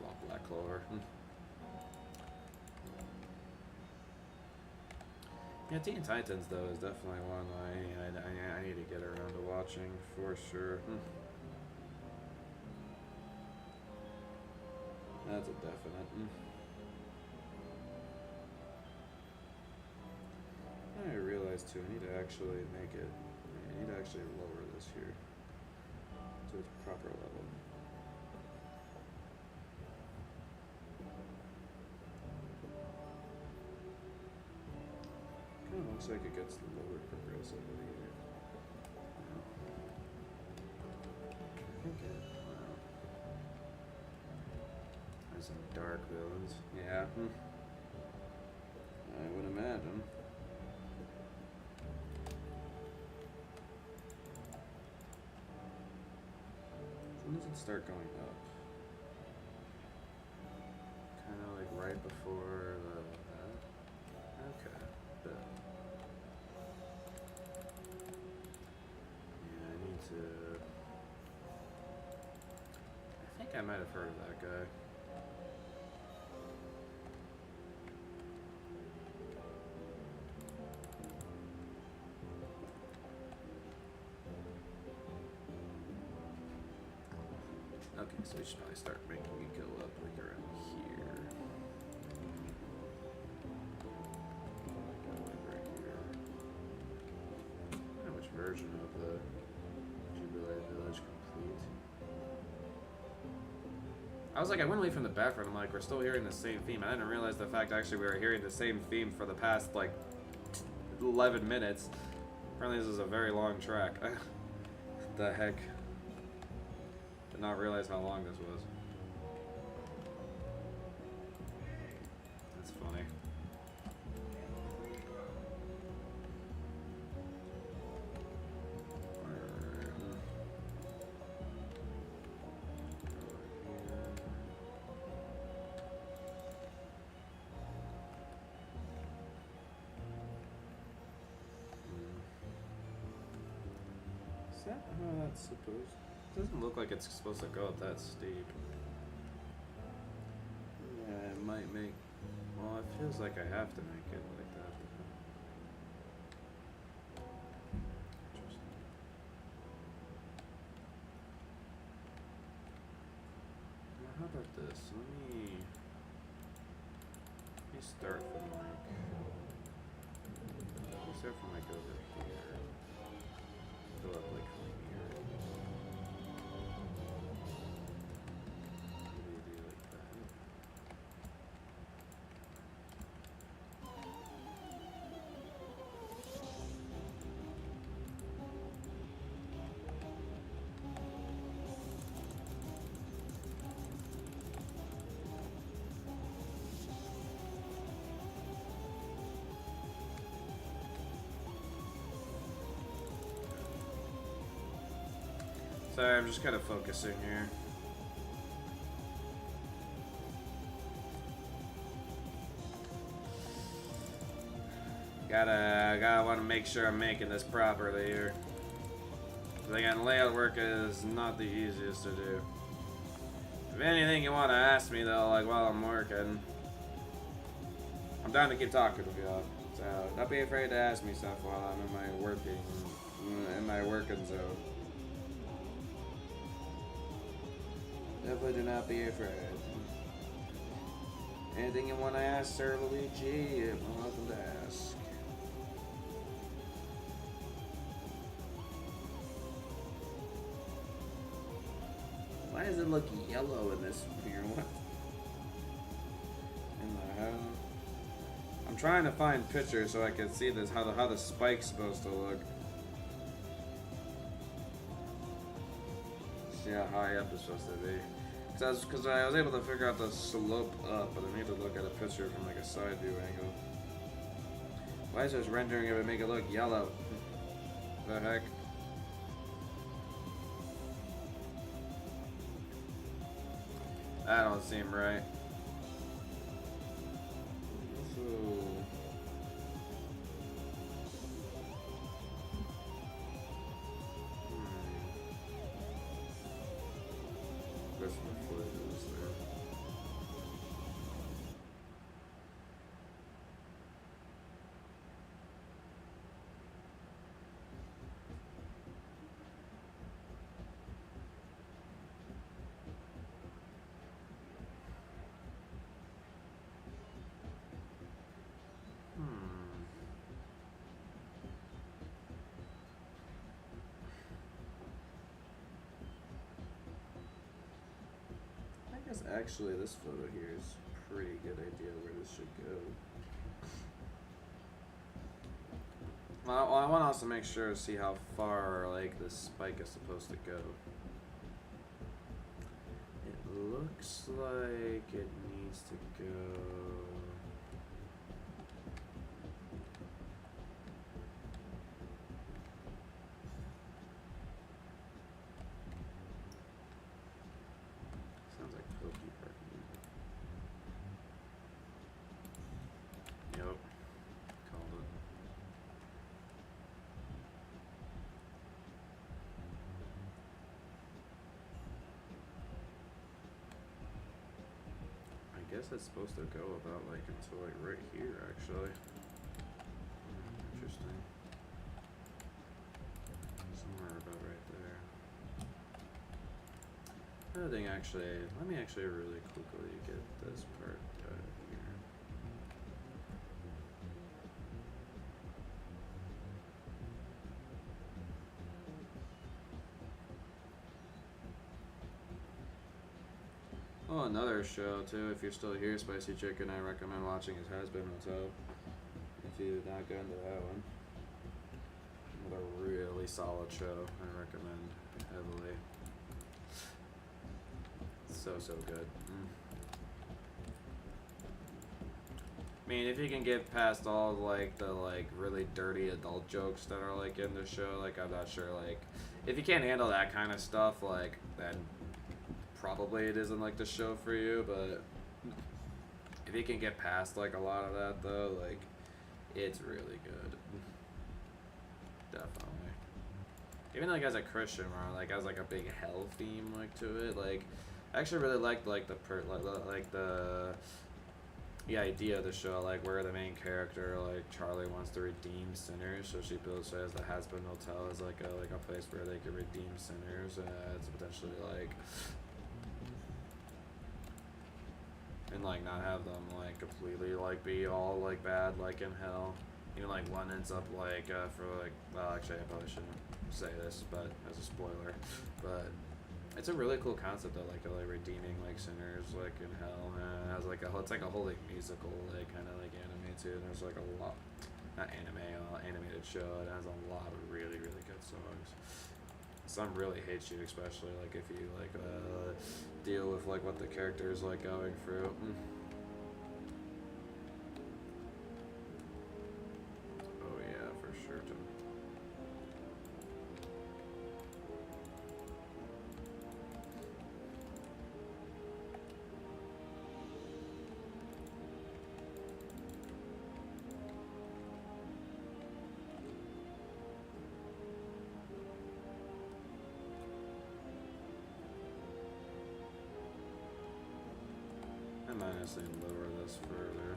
Love Black Clover. Yeah, Teen Titans though is definitely one I need to get around to watching for sure. That's a definite. I realized too, I need to actually make it. I need to actually lower this here to its proper level. Kind of looks like it gets lower progressively here. I think it. Wow. There's some dark villains. Yeah. I would imagine. When does it start going up? Kind of like right before the. Okay. But, yeah, I need to. I think I might have heard of that guy. Okay, so we should probably start making it go up like around here. Go like right here. Which version of the Jubilee Village complete? I was like, I went away from the background. I'm like, we're still hearing the same theme. I didn't realize the fact actually we were hearing the same theme for the past like 11 minutes. Apparently this is a very long track. The heck? Did not realize how long this was. That's funny. Is that how that's supposed? Doesn't look like it's supposed to go up that steep. Yeah, it might make. Well, it feels like I have to make it like that. Interesting. Well, how about this? Let me start from like. Let me start from like over here. Go up like from here. Sorry, I'm just kind of focusing here. Gotta want to make sure I'm making this properly here. Again, layout work is not the easiest to do. If anything you want to ask me though, like while I'm working, I'm down to keep talking with y'all. So don't be afraid to ask me stuff while I'm in my working zone. Definitely do not be afraid. Anything you want to ask Sir Luigi, you're welcome to ask. Why does it look yellow in this here? What? I'm trying to find pictures so I can see this how the spike's supposed to look. See how high up it's supposed to be. Because I was able to figure out the slope up, but I need to look at a picture from like a side view angle. Why is this rendering of it make it look yellow? The heck? That don't seem right. So, That's my foot is there. I guess actually this photo here is a pretty good idea where this should go. Well, I want to also make sure to see how far like this spike is supposed to go. It looks like it needs to go. I guess it's supposed to go about like until like right here actually. Interesting. Somewhere about right there. Another thing actually, let me actually really quickly get this part done here. Oh, another show too. If you're still here, Spicy Chicken, I recommend watching his Has Been Hotel. If you did not go into that one, another really solid show. I recommend heavily. So good. I mean, if you can get past all like the like really dirty adult jokes that are like in the show, like I'm not sure like if you can't handle that kind of stuff, like then probably it isn't like the show for you, but if you can get past like a lot of that though, like it's really good. Definitely. Even like as a Christian or like as like a big hell theme like to it, like I actually really liked like the idea of the show, like where the main character, like Charlie, wants to redeem sinners, so she builds it as the Has Been Hotel as like a place where they can redeem sinners, to potentially like and like not have them like completely like be all like bad like in hell. Even like one ends up like for like, well actually I probably shouldn't say this, but as a spoiler, but it's a really cool concept though, like redeeming like sinners like in hell, and it has like it's like a whole like musical like kind of like anime too. And there's like a lot, not anime, animated show. It has a lot of really good songs. Some really hate you, especially like if you like deal with like what the character is like going through. Oh yeah, for sure. might honestly lower this further.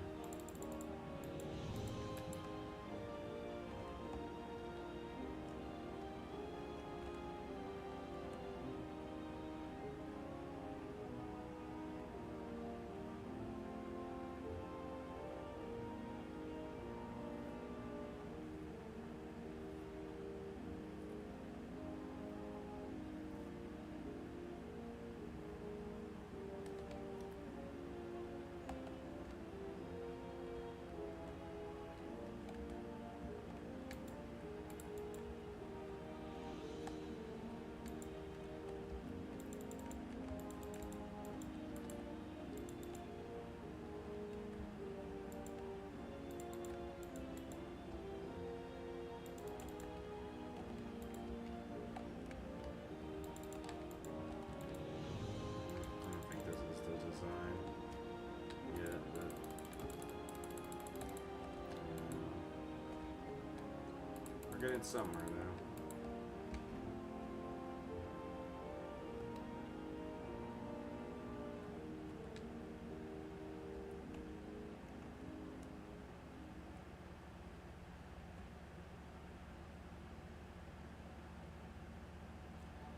We're getting somewhere now.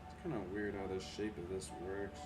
It's kind of weird how the shape of this works.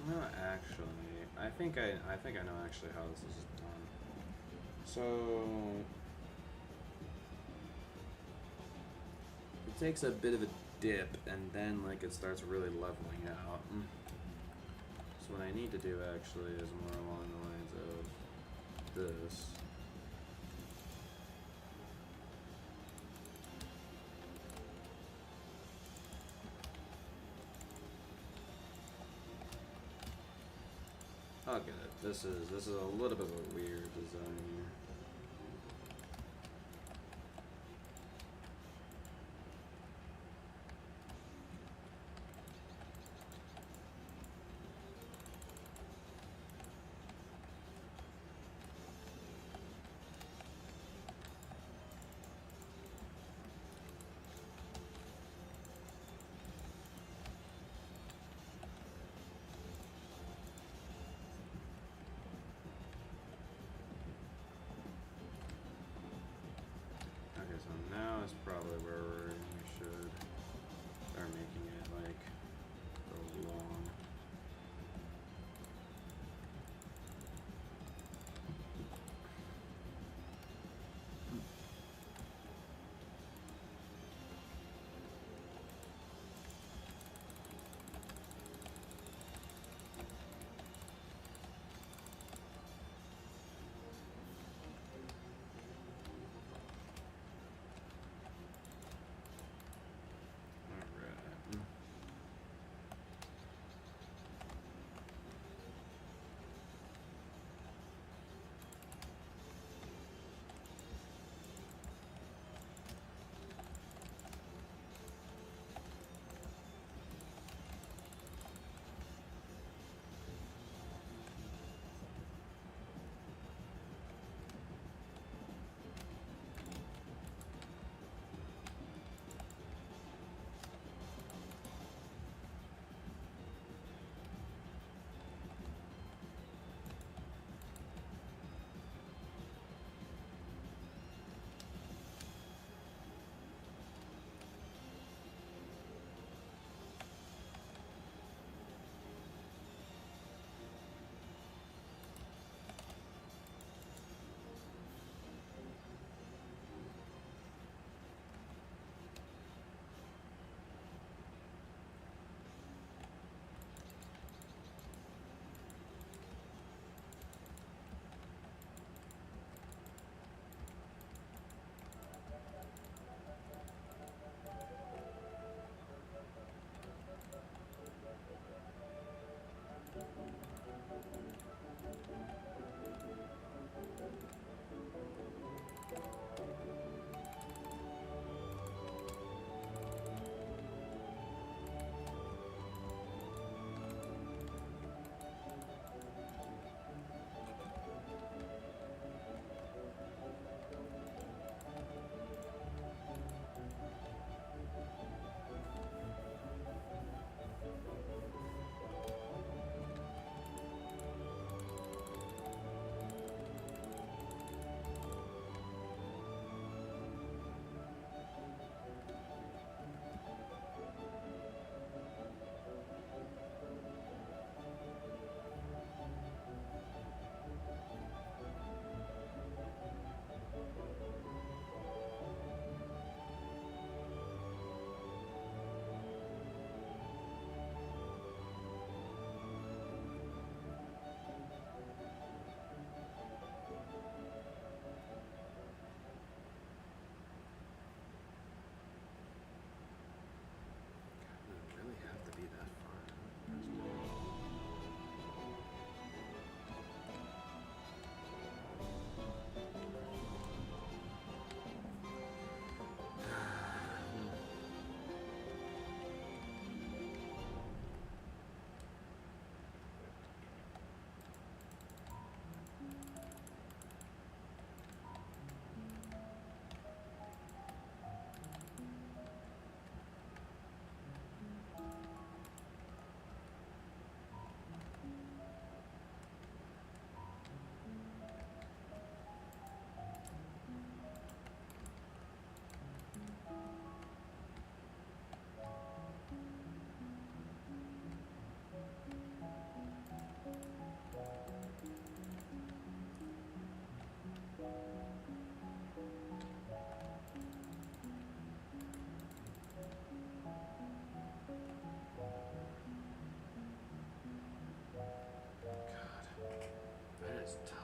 No, actually, I think I know actually how this is done. So it takes a bit of a dip, and then like it starts really leveling out. So what I need to do actually is more along the lines of this. I'll get it. This is a little bit of a weird design here.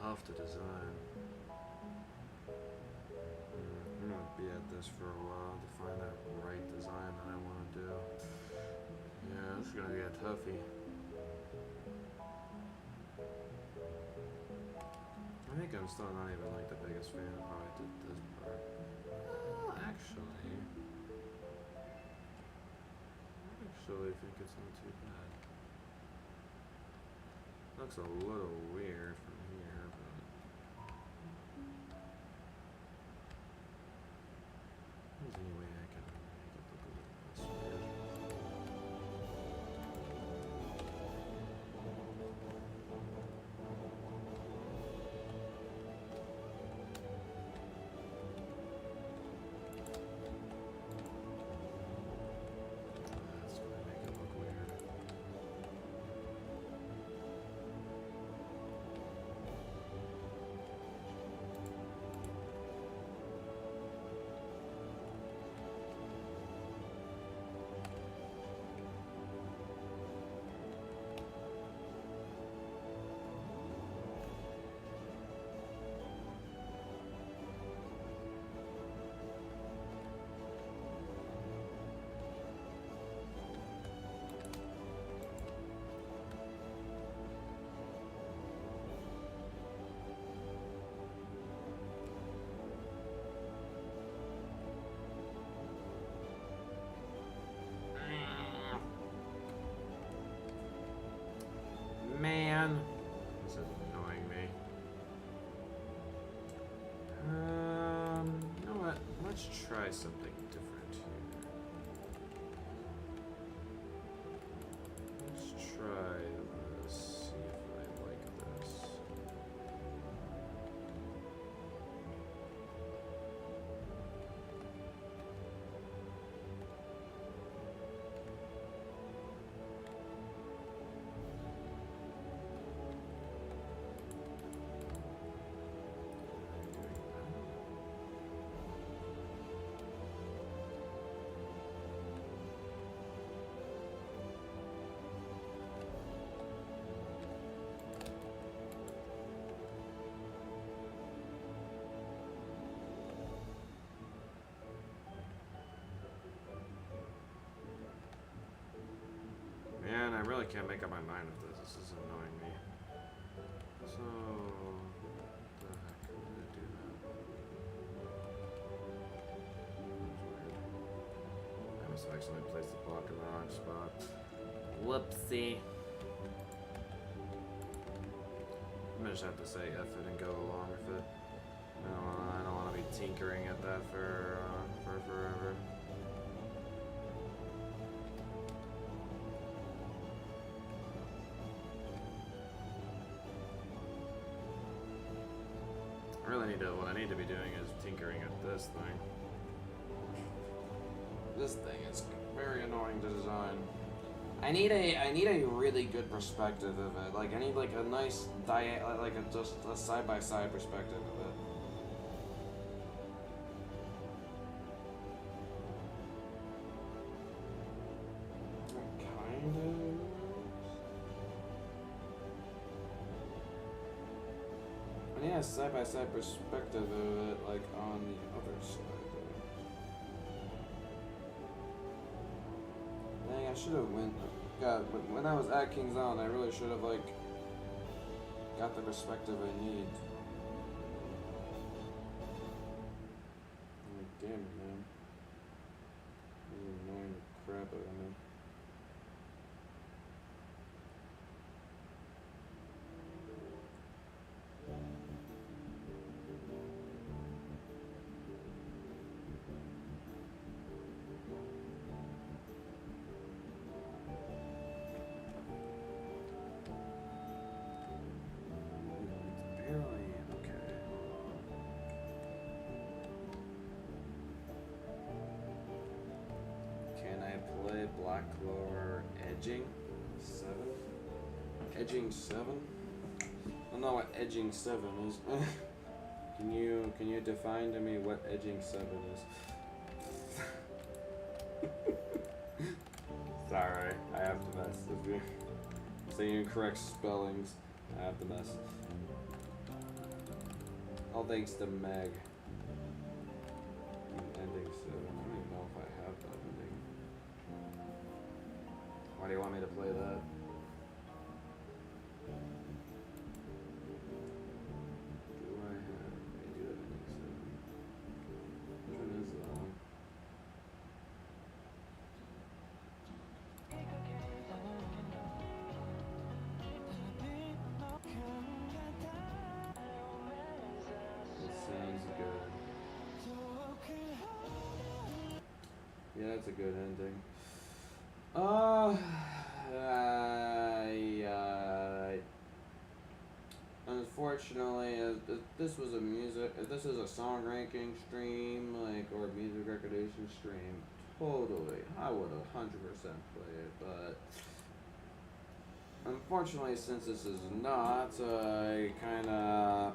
tough to design. I'm gonna be at this for a while to find that right design that I want to do. Yeah, this is gonna be a toughie. I think I'm still not even like the biggest fan of how I did this part. Well, actually, I think it's not too bad. Looks a little weird from here, but there's any way I can make it look a little less weird. That's gonna make it look weird. Man, this is annoying me. You know what? Let's try something different here. Let's try this. See if I like this. Man, I really can't make up my mind with this. This is annoying me. So, what the heck? How did I do that? That was weird. I must have accidentally placed the block in the wrong spot. Whoopsie. I'm gonna just have to say F it and go along with it. I don't want to be tinkering at that for forever. I really need to, what I need to be doing is tinkering at this thing. This thing is very annoying to design. I need a really good perspective of it. Like I need like a nice just a side-by-side perspective of it. Kind of. I need a side-by-side perspective of it, like on the other side. Dang, I should have God, when I was at King's Island, I really should have like got the perspective I need. Like, damn it, man. This is annoying the crap out of me. Black Clover edging 7? Edging 7? I don't know what edging 7 is. Can you define to me what edging 7 is? Sorry, I have to mess with you. Saying incorrect spellings, I have to mess. All thanks to Meg. Ending soon. I don't even know if I have that ending. Why do you want me to play that? Do I have? I do have ending soon. Which one is that? That sounds good. Yeah, that's a good ending. Unfortunately, if this was a if this is a song ranking stream, like, or music recognition stream, totally, I would 100% play it, but unfortunately, since this is not, I kinda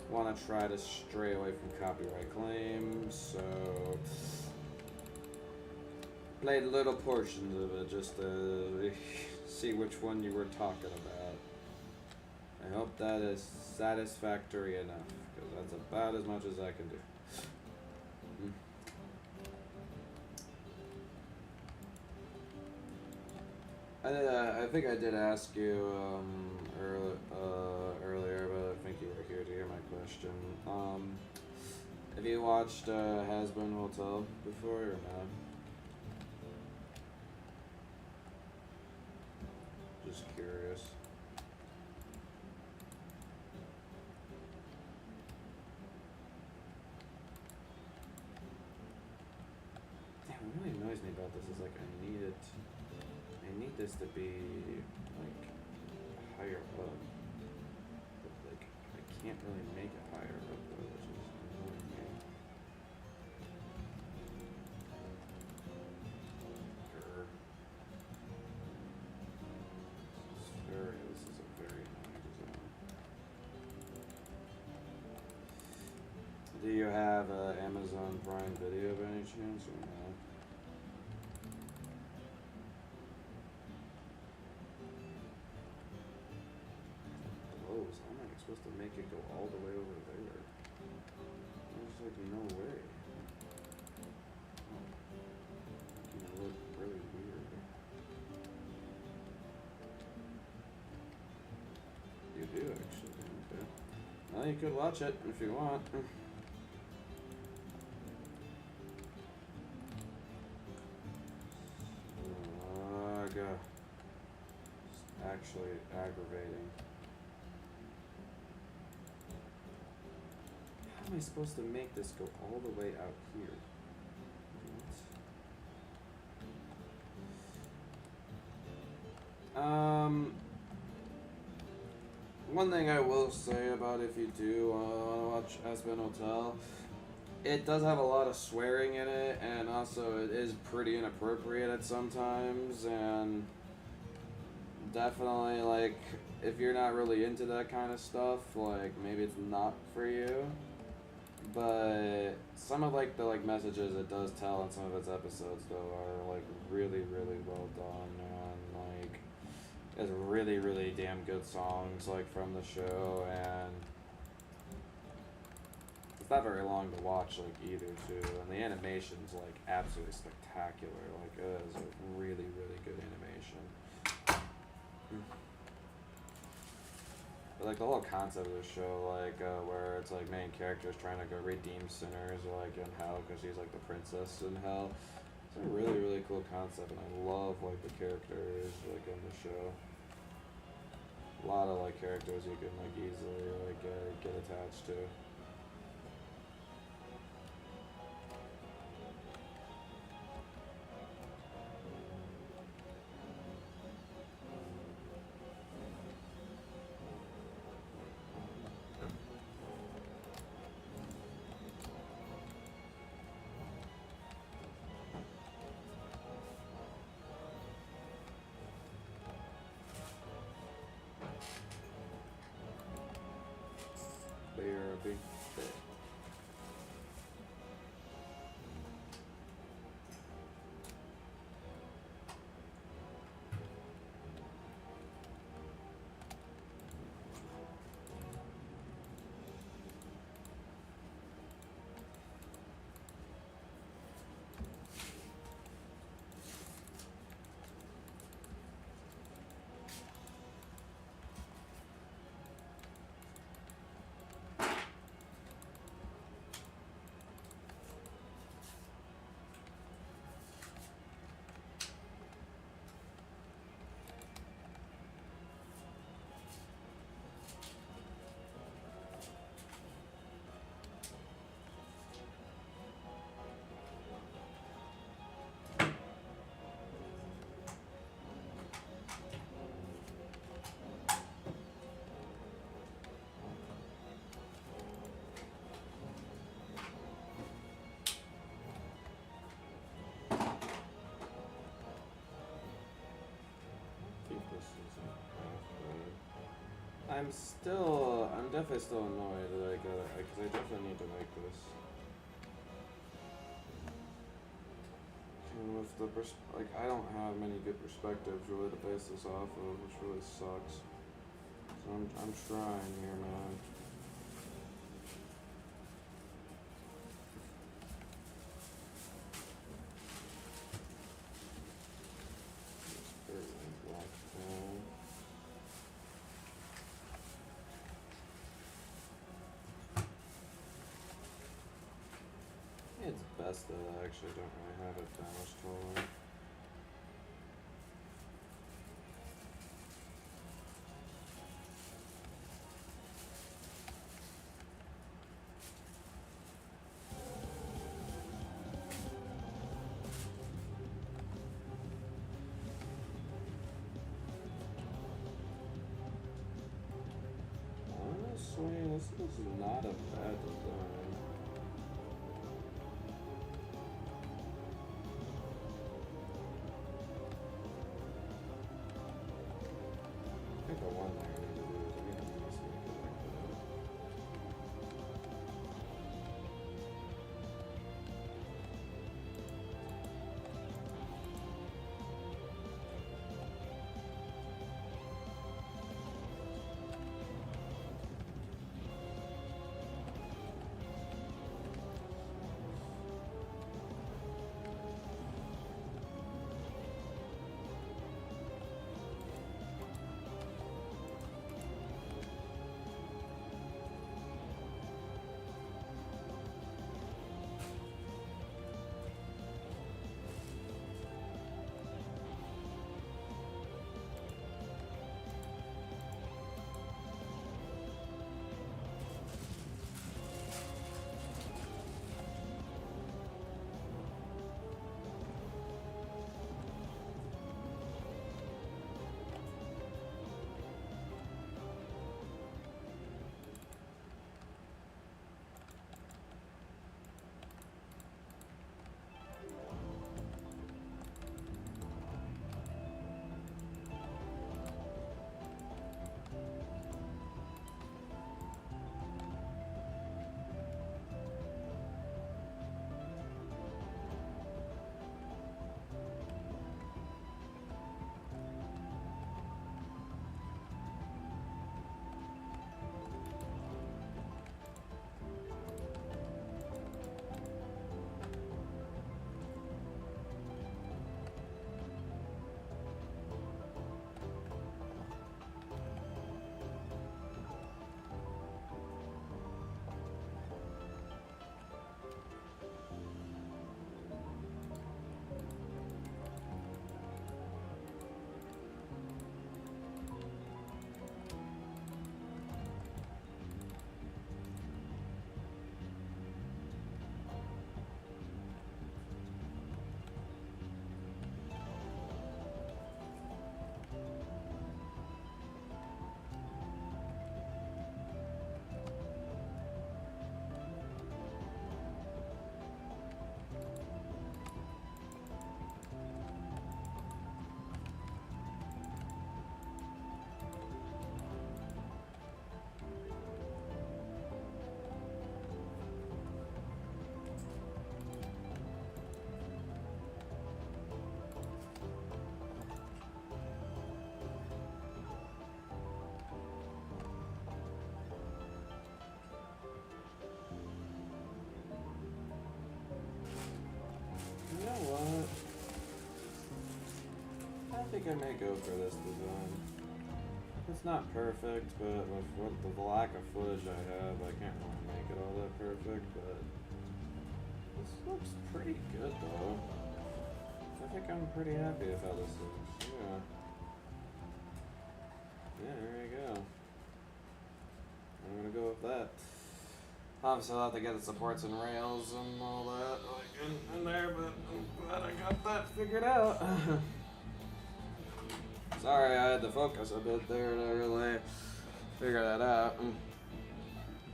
want to try to stray away from copyright claims, so played little portions of it just to see which one you were talking about. I hope that is satisfactory enough, because that's about as much as I can do. I think I did ask you earlier, but I think you were here to hear my question. Have you watched Has Been Hotel before or not? Just curious. Damn, what really annoys me about this is like I need this to be like higher up, but like I can't really make it higher up though, which is annoying me. Grr. This is a very annoying design. Do you have Amazon Prime Video by any chance or not? How am I supposed to make it go all the way over there? There's like no way. It look really weird. You do actually, okay. Well, you could watch it if you want. It's actually aggravating. How am I supposed to make this go all the way out here? One thing I will say about if you do want to watch Aspen Hotel, it does have a lot of swearing in it, and also it is pretty inappropriate at sometimes, and definitely, like, if you're not really into that kind of stuff, like, maybe it's not for you. But some of like the messages it does tell in some of its episodes though are like really well done, and like it's really damn good songs like from the show, and it's not very long to watch like either too, and the animation's like absolutely spectacular. Like it is a really good animation. But like the whole concept of the show, like where it's like main characters trying to go redeem sinners, like in hell, because she's like the princess in hell. It's a really cool concept, and I love like the characters like in the show. A lot of like characters you can like easily like get attached to. Therapy. I'm definitely still annoyed, like, because I definitely need to make this. And with the like, I don't have many good perspectives really to base this off of, which really sucks. So I'm trying here, man. It's best that I actually don't really have it damaged totally. Honestly, this is not a bad design. I think the one thing I need to do is I need to make it like that. You know what? I think I may go for this design. It's not perfect, but with the lack of footage I have, I can't really make it all that perfect, but this looks pretty good though. I think I'm pretty happy with how this looks. Yeah. Yeah, there you go. I'm gonna go with that. Obviously, I'll have to get the supports and rails and all that like in there, but I'm glad I got that figured out. Sorry, I had to focus a bit there to really figure that out. I'm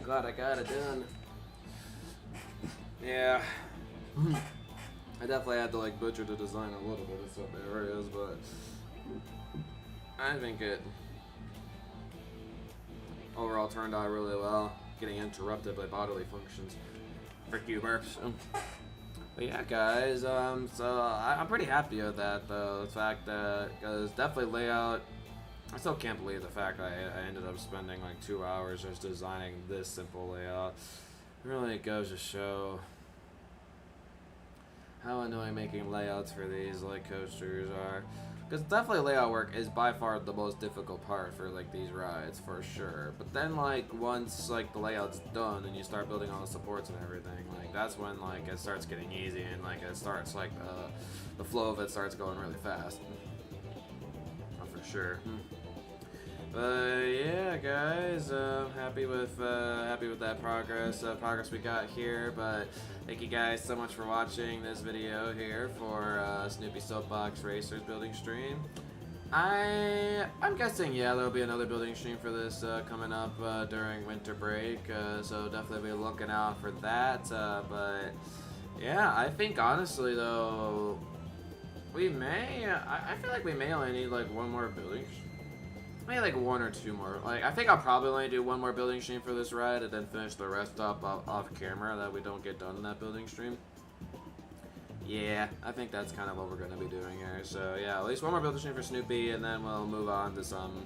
glad I got it done. Yeah. I definitely had to like butcher the design a little bit in some areas, but I think it overall turned out really well. Getting interrupted by bodily functions. Frick you, burps. But yeah, guys, so I'm pretty happy with that, though. The fact that, because definitely layout, I still can't believe the fact that I ended up spending like 2 hours just designing this simple layout. It really goes to show how annoying making layouts for these like coasters are. Because definitely layout work is by far the most difficult part for like these rides, for sure. But then like once like the layout's done and you start building all the supports and everything, like that's when like it starts getting easy and like it starts like the flow of it starts going really fast. Oh, for sure. But yeah, guys, happy with that progress we got here. But thank you guys so much for watching this video here for Snoopy Soapbox Racers building stream. I'm guessing, yeah, there'll be another building stream for this coming up during winter break, so definitely be looking out for that. But yeah, I think honestly though, we may. I feel like we may only need like one more building stream. Maybe like 1 or 2 more. Like, I think I'll probably only do 1 more building stream for this ride and then finish the rest up off camera that we don't get done in that building stream. Yeah, I think that's kind of what we're going to be doing here. So yeah, at least 1 more building stream for Snoopy, and then we'll move on to some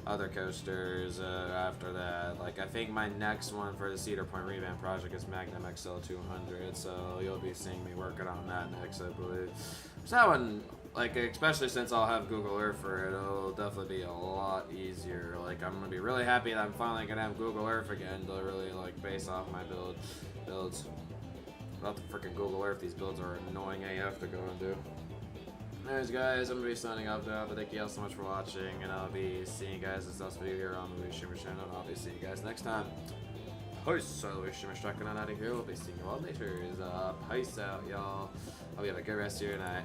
other coasters after that. Like, I think my next one for the Cedar Point revamp project is Magnum XL 200, so you'll be seeing me working on that next, I believe. So that one, like, especially since I'll have Google Earth for it, it'll definitely be a lot easier. Like, I'm gonna be really happy that I'm finally gonna have Google Earth again to really like base off my builds. Without the freaking Google Earth, these builds are annoying AF to go and do. Anyways, guys, I'm gonna be signing off now, but thank you all so much for watching, and I'll be seeing you guys in this next video here on the Louis Shimmer channel, and I'll be seeing you guys next time. Peace. So Louis Shimmer striking on out of here. We'll be seeing you all later. Peace out, y'all. Hope you have a good rest of your night.